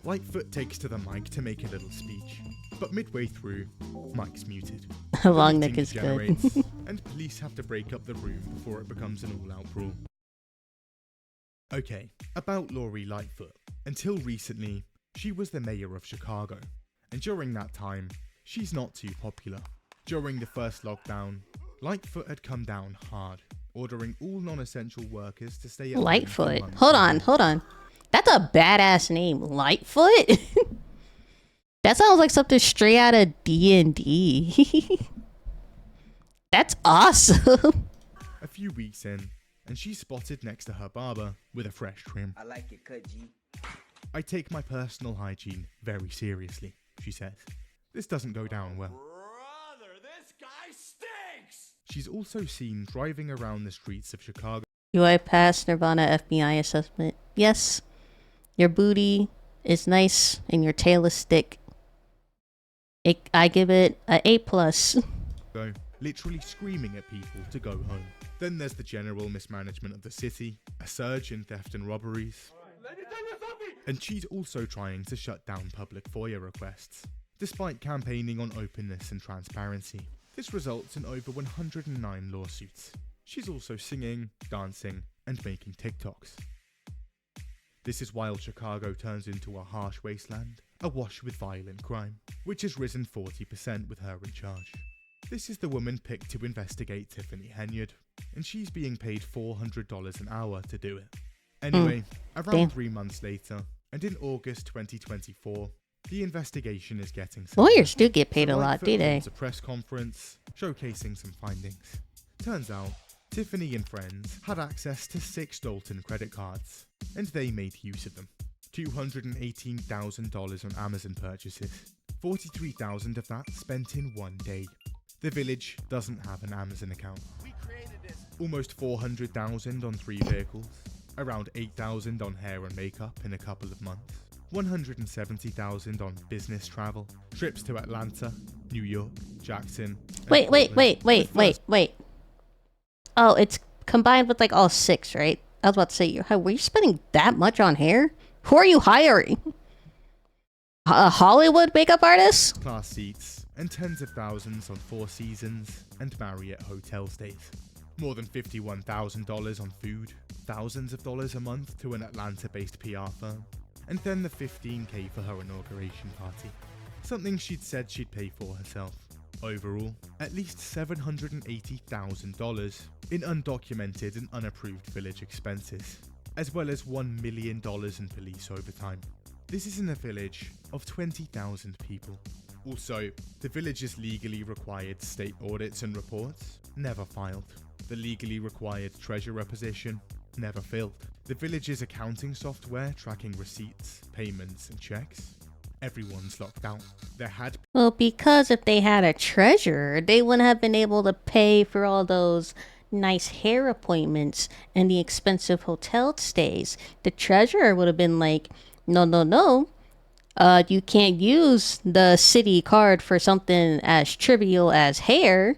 Speaker 2: Lightfoot takes to the mic to make a little speech, but midway through, mic's muted.
Speaker 1: A long neck is good.
Speaker 2: And police have to break up the room before it becomes an all-out brawl. Okay, about Lori Lightfoot. Until recently, she was the mayor of Chicago, and during that time, she's not too popular. During the first lockdown, Lightfoot had come down hard, ordering all non-essential workers to stay at home.
Speaker 1: Lightfoot? Hold on. That's a badass name. Lightfoot? That sounds like something straight out of D&D. That's awesome.
Speaker 2: A few weeks in, and she's spotted next to her barber with a fresh trim.
Speaker 6: I like your cut, G.
Speaker 2: I take my personal hygiene very seriously, she says. This doesn't go down well.
Speaker 15: Brother, this guy stinks!
Speaker 2: She's also seen driving around the streets of Chicago.
Speaker 1: Do I pass Nirvana FBI assessment? Yes. Your booty is nice and your tail is thick. I give it an A+.
Speaker 2: Literally screaming at people to go home. Then there's the general mismanagement of the city, a surge in theft and robberies. And she's also trying to shut down public FOIA requests, despite campaigning on openness and transparency. This results in over 109 lawsuits. She's also singing, dancing, and making TikToks. This is while Chicago turns into a harsh wasteland, awash with violent crime, which has risen 40% with her in charge. This is the woman picked to investigate Tiffany Henyard, and she's being paid $400 an hour to do it. Anyway, around 3 months later, and in August 2024, the investigation is getting started.
Speaker 1: Lawyers do get paid a lot, do they?
Speaker 2: It's a press conference showcasing some findings. Turns out, Tiffany and friends had access to 6 Dalton credit cards, and they made use of them. $218,000 on Amazon purchases, $43,000 of that spent in one day. The village doesn't have an Amazon account. Almost $400,000 on 3 vehicles, around $8,000 on hair and makeup in a couple of months, $170,000 on business travel, trips to Atlanta, New York, Jackson.
Speaker 1: Wait. Oh, it's combined with like all 6, right? I was about to say, were you spending that much on hair? Who are you hiring? A Hollywood makeup artist?
Speaker 2: Class seats, and tens of thousands on 4 Seasons and Marriott hotel stays. More than $51,000 on food, thousands of dollars a month to an Atlanta-based PR firm, and then the $15K for her inauguration party. Something she'd said she'd pay for herself. Overall, at least $780,000 in undocumented and unapproved village expenses, as well as $1 million in police overtime. This is in a village of 20,000 people. Also, the village's legally required state audits and reports never filed. The legally required treasurer position never filled. The village's accounting software tracking receipts, payments, and checks, everyone's locked out. There had
Speaker 1: Well, because if they had a treasurer, they wouldn't have been able to pay for all those nice hair appointments and the expensive hotel stays. The treasurer would have been like, no. You can't use the city card for something as trivial as hair.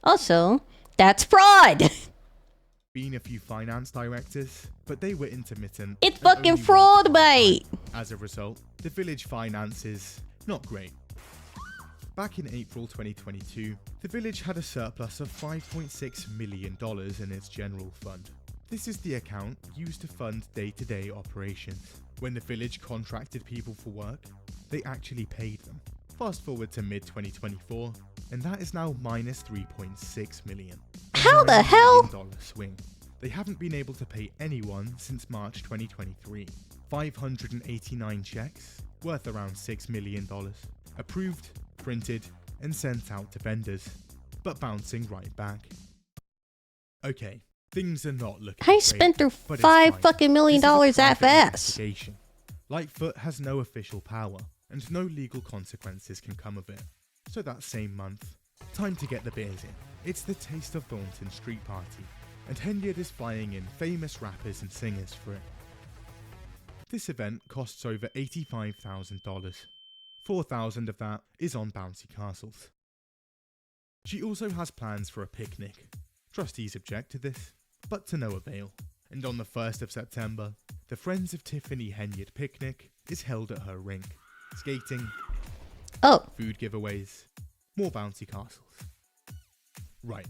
Speaker 1: Also, that's fraud.
Speaker 2: been a few finance directors, but they were intermittent.
Speaker 1: It's
Speaker 2: and
Speaker 1: fucking
Speaker 2: only
Speaker 1: fraud,
Speaker 2: worked part-time.
Speaker 1: mate.
Speaker 2: As a result, the village finances not great. Back in April 2022, the village had a surplus of $5.6 million in its general fund. This is the account used to fund day-to-day operations. When the village contracted people for work, they actually paid them. Fast forward to mid-2024, and that is now minus $3.6 million.
Speaker 1: How the hell?
Speaker 2: $9 million swing. They haven't been able to pay anyone since March 2023. 589 checks, worth around $6 million. Approved, printed, and sent out to vendors, but bouncing right back. Okay, things are not looking
Speaker 1: I
Speaker 2: great,
Speaker 1: spent through
Speaker 2: but it's
Speaker 1: $5
Speaker 2: fine.
Speaker 1: fucking million
Speaker 2: This is a
Speaker 1: that
Speaker 2: private
Speaker 1: fast.
Speaker 2: investigation. Lightfoot has no official power, and no legal consequences can come of it. So that same month, time to get the beers in. It's the Taste of Thornton Street Party, and Henyard is flying in famous rappers and singers for it. This event costs over $85,000. $4,000 of that is on bouncy castles. She also has plans for a picnic. Trustees object to this, but to no avail. And on the 1st of September, the Friends of Tiffany Henyard picnic is held at her rink. Skating, food giveaways, more bouncy castles. Right,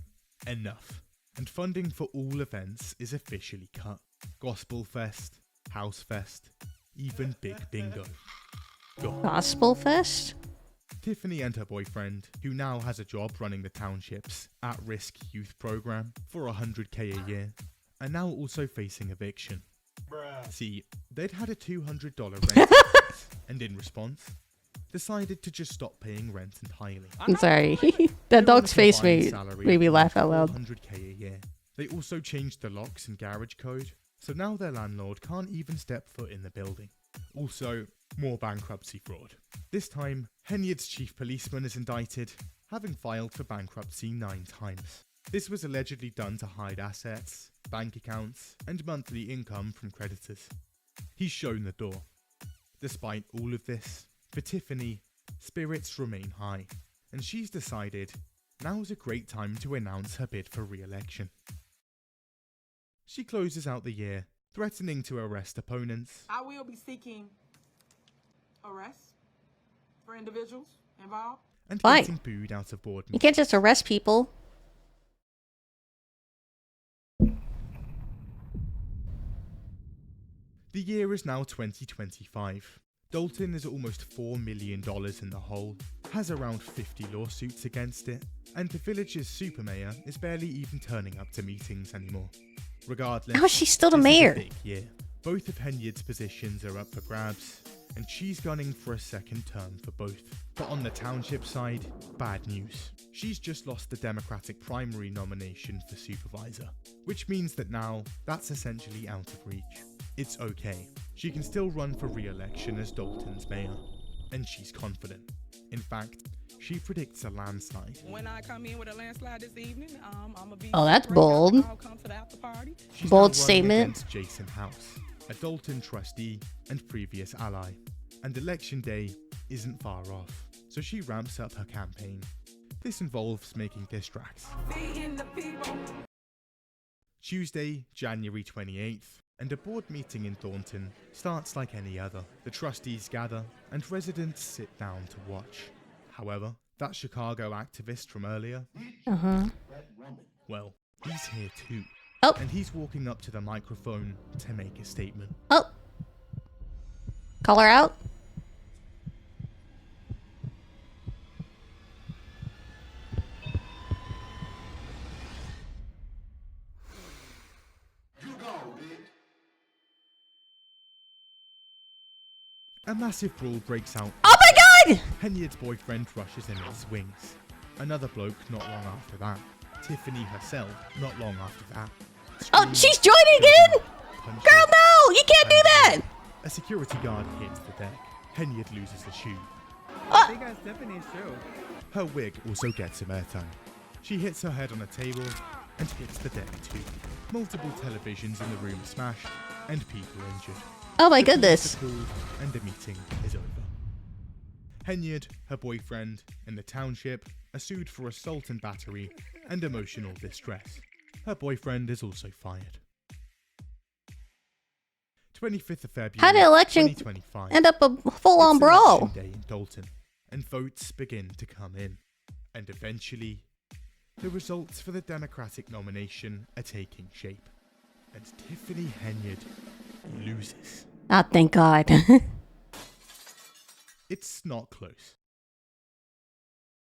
Speaker 2: enough. And funding for all events is officially cut. Gospel Fest, House Fest, even Big Bingo. Gone.
Speaker 1: Gospel Fest?
Speaker 2: Tiffany and her boyfriend, who now has a job running the township's at-risk youth program for $100K a year, are now also facing eviction. See, they'd had a $200 rent increase, and in response, decided to just stop paying rent entirely.
Speaker 1: I'm sorry. That
Speaker 2: They're on a
Speaker 1: dog's face
Speaker 2: combined
Speaker 1: made
Speaker 2: salary
Speaker 1: me
Speaker 2: of
Speaker 1: laugh out loud.
Speaker 2: $400K a year. They also changed the locks and garage code, so now their landlord can't even step foot in the building. Also, more bankruptcy fraud. This time, Henyard's chief policeman is indicted, having filed for bankruptcy 9 times. This was allegedly done to hide assets, bank accounts, and monthly income from creditors. He's shown the door. Despite all of this, for Tiffany, spirits remain high, and she's decided now's a great time to announce her bid for re-election. She closes out the year, threatening to arrest opponents.
Speaker 4: I will be seeking arrests for individuals involved.
Speaker 2: And
Speaker 1: Why?
Speaker 2: getting booed out of board
Speaker 1: You can't just arrest people.
Speaker 2: The year is now 2025. Dalton is almost $4 million in the hole, has around 50 lawsuits against it, and the village's super mayor is barely even turning up to meetings anymore. Regardless,
Speaker 1: How is she still the
Speaker 2: this is a
Speaker 1: mayor?
Speaker 2: big year. Both of Henyard's positions are up for grabs, and she's gunning for a second term for both. But on the township side, bad news. She's just lost the Democratic primary nomination for supervisor, which means that now that's essentially out of reach. It's okay. She can still run for re-election as Dalton's mayor, and she's confident. In fact, she predicts a landslide.
Speaker 4: When I come in with a landslide this evening, I'm gonna be.
Speaker 1: Oh, that's bold.
Speaker 4: I'll come to the after party.
Speaker 2: She's
Speaker 1: Bold
Speaker 2: now running
Speaker 1: statement.
Speaker 2: against Jason House, a Dalton trustee and previous ally, and election day isn't far off, so she ramps up her campaign. This involves making diss tracks.
Speaker 4: Feeding the people.
Speaker 2: Tuesday, January 28th, and a board meeting in Thornton starts like any other. The trustees gather, and residents sit down to watch. However, that Chicago activist from earlier, well, he's here too.
Speaker 1: Oh.
Speaker 2: And he's walking up to the microphone to make a statement.
Speaker 1: Oh. Call her out.
Speaker 2: A massive brawl breaks out.
Speaker 1: Oh my god!
Speaker 2: Henyard's boyfriend rushes in and swings. Another bloke not long after that. Tiffany herself not long after that.
Speaker 1: Oh, she's joining in! Girl, no! You can't do that!
Speaker 2: A security guard hits the deck. Henyard loses the shoe.
Speaker 6: I think that's Tiffany's shoe.
Speaker 2: Her wig also gets some airtime. She hits her head on a table and hits the deck too. Multiple televisions in the room smashed and people injured.
Speaker 1: Oh my goodness.
Speaker 2: The police are called and the meeting is over. Henyard, her boyfriend, and the township are sued for assault and battery and emotional distress. Her boyfriend is also fired. 25th of February,
Speaker 1: How did election
Speaker 2: 2025.
Speaker 1: end up a full-on
Speaker 2: It's
Speaker 1: brawl?
Speaker 2: election day in Dalton, and votes begin to come in. And eventually, the results for the Democratic nomination are taking shape. And Tiffany Henyard loses.
Speaker 1: Ah, thank God.
Speaker 2: It's not close.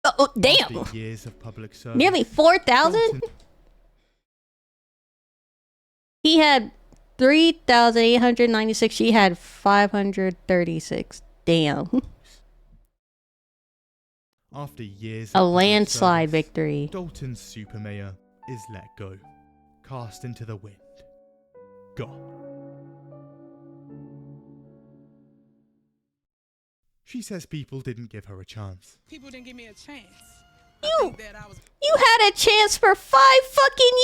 Speaker 1: Oh, damn.
Speaker 2: After years of public service,
Speaker 1: Nearly 4,000?
Speaker 2: Dalton
Speaker 1: He had 3,896. She had 536. Damn.
Speaker 2: After years
Speaker 1: A
Speaker 2: of public
Speaker 1: landslide
Speaker 2: service,
Speaker 1: victory.
Speaker 2: Dalton's super mayor is let go. Cast into the wind. Gone. She says people didn't give her a chance.
Speaker 12: People didn't give me a chance.
Speaker 1: You had a chance for 5 fucking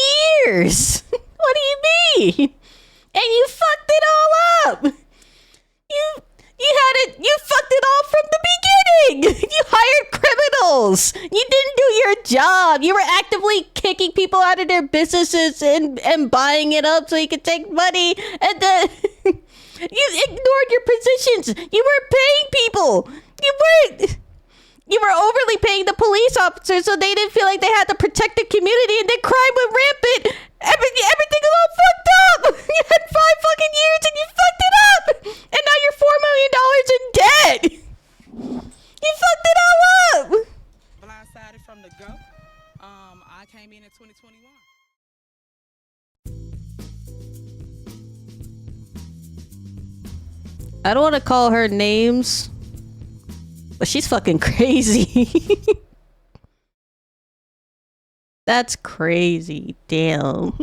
Speaker 1: years. What do you mean? And you fucked it all up. You fucked it all from the beginning. You hired criminals. You didn't do your job. You were actively kicking people out of their businesses and buying it up so you could take money. And then you ignored your positions. You weren't paying people. You were overly paying the police officers so they didn't feel like they had to protect the community, and then crime went rampant. Everything is all fucked up. You had 5 fucking years and you fucked it up. And now you're $4 million in debt. You fucked it all up.
Speaker 12: Blindsided from the go. I came in 2021.
Speaker 1: I don't want to call her names, but she's fucking crazy. That's crazy. Damn.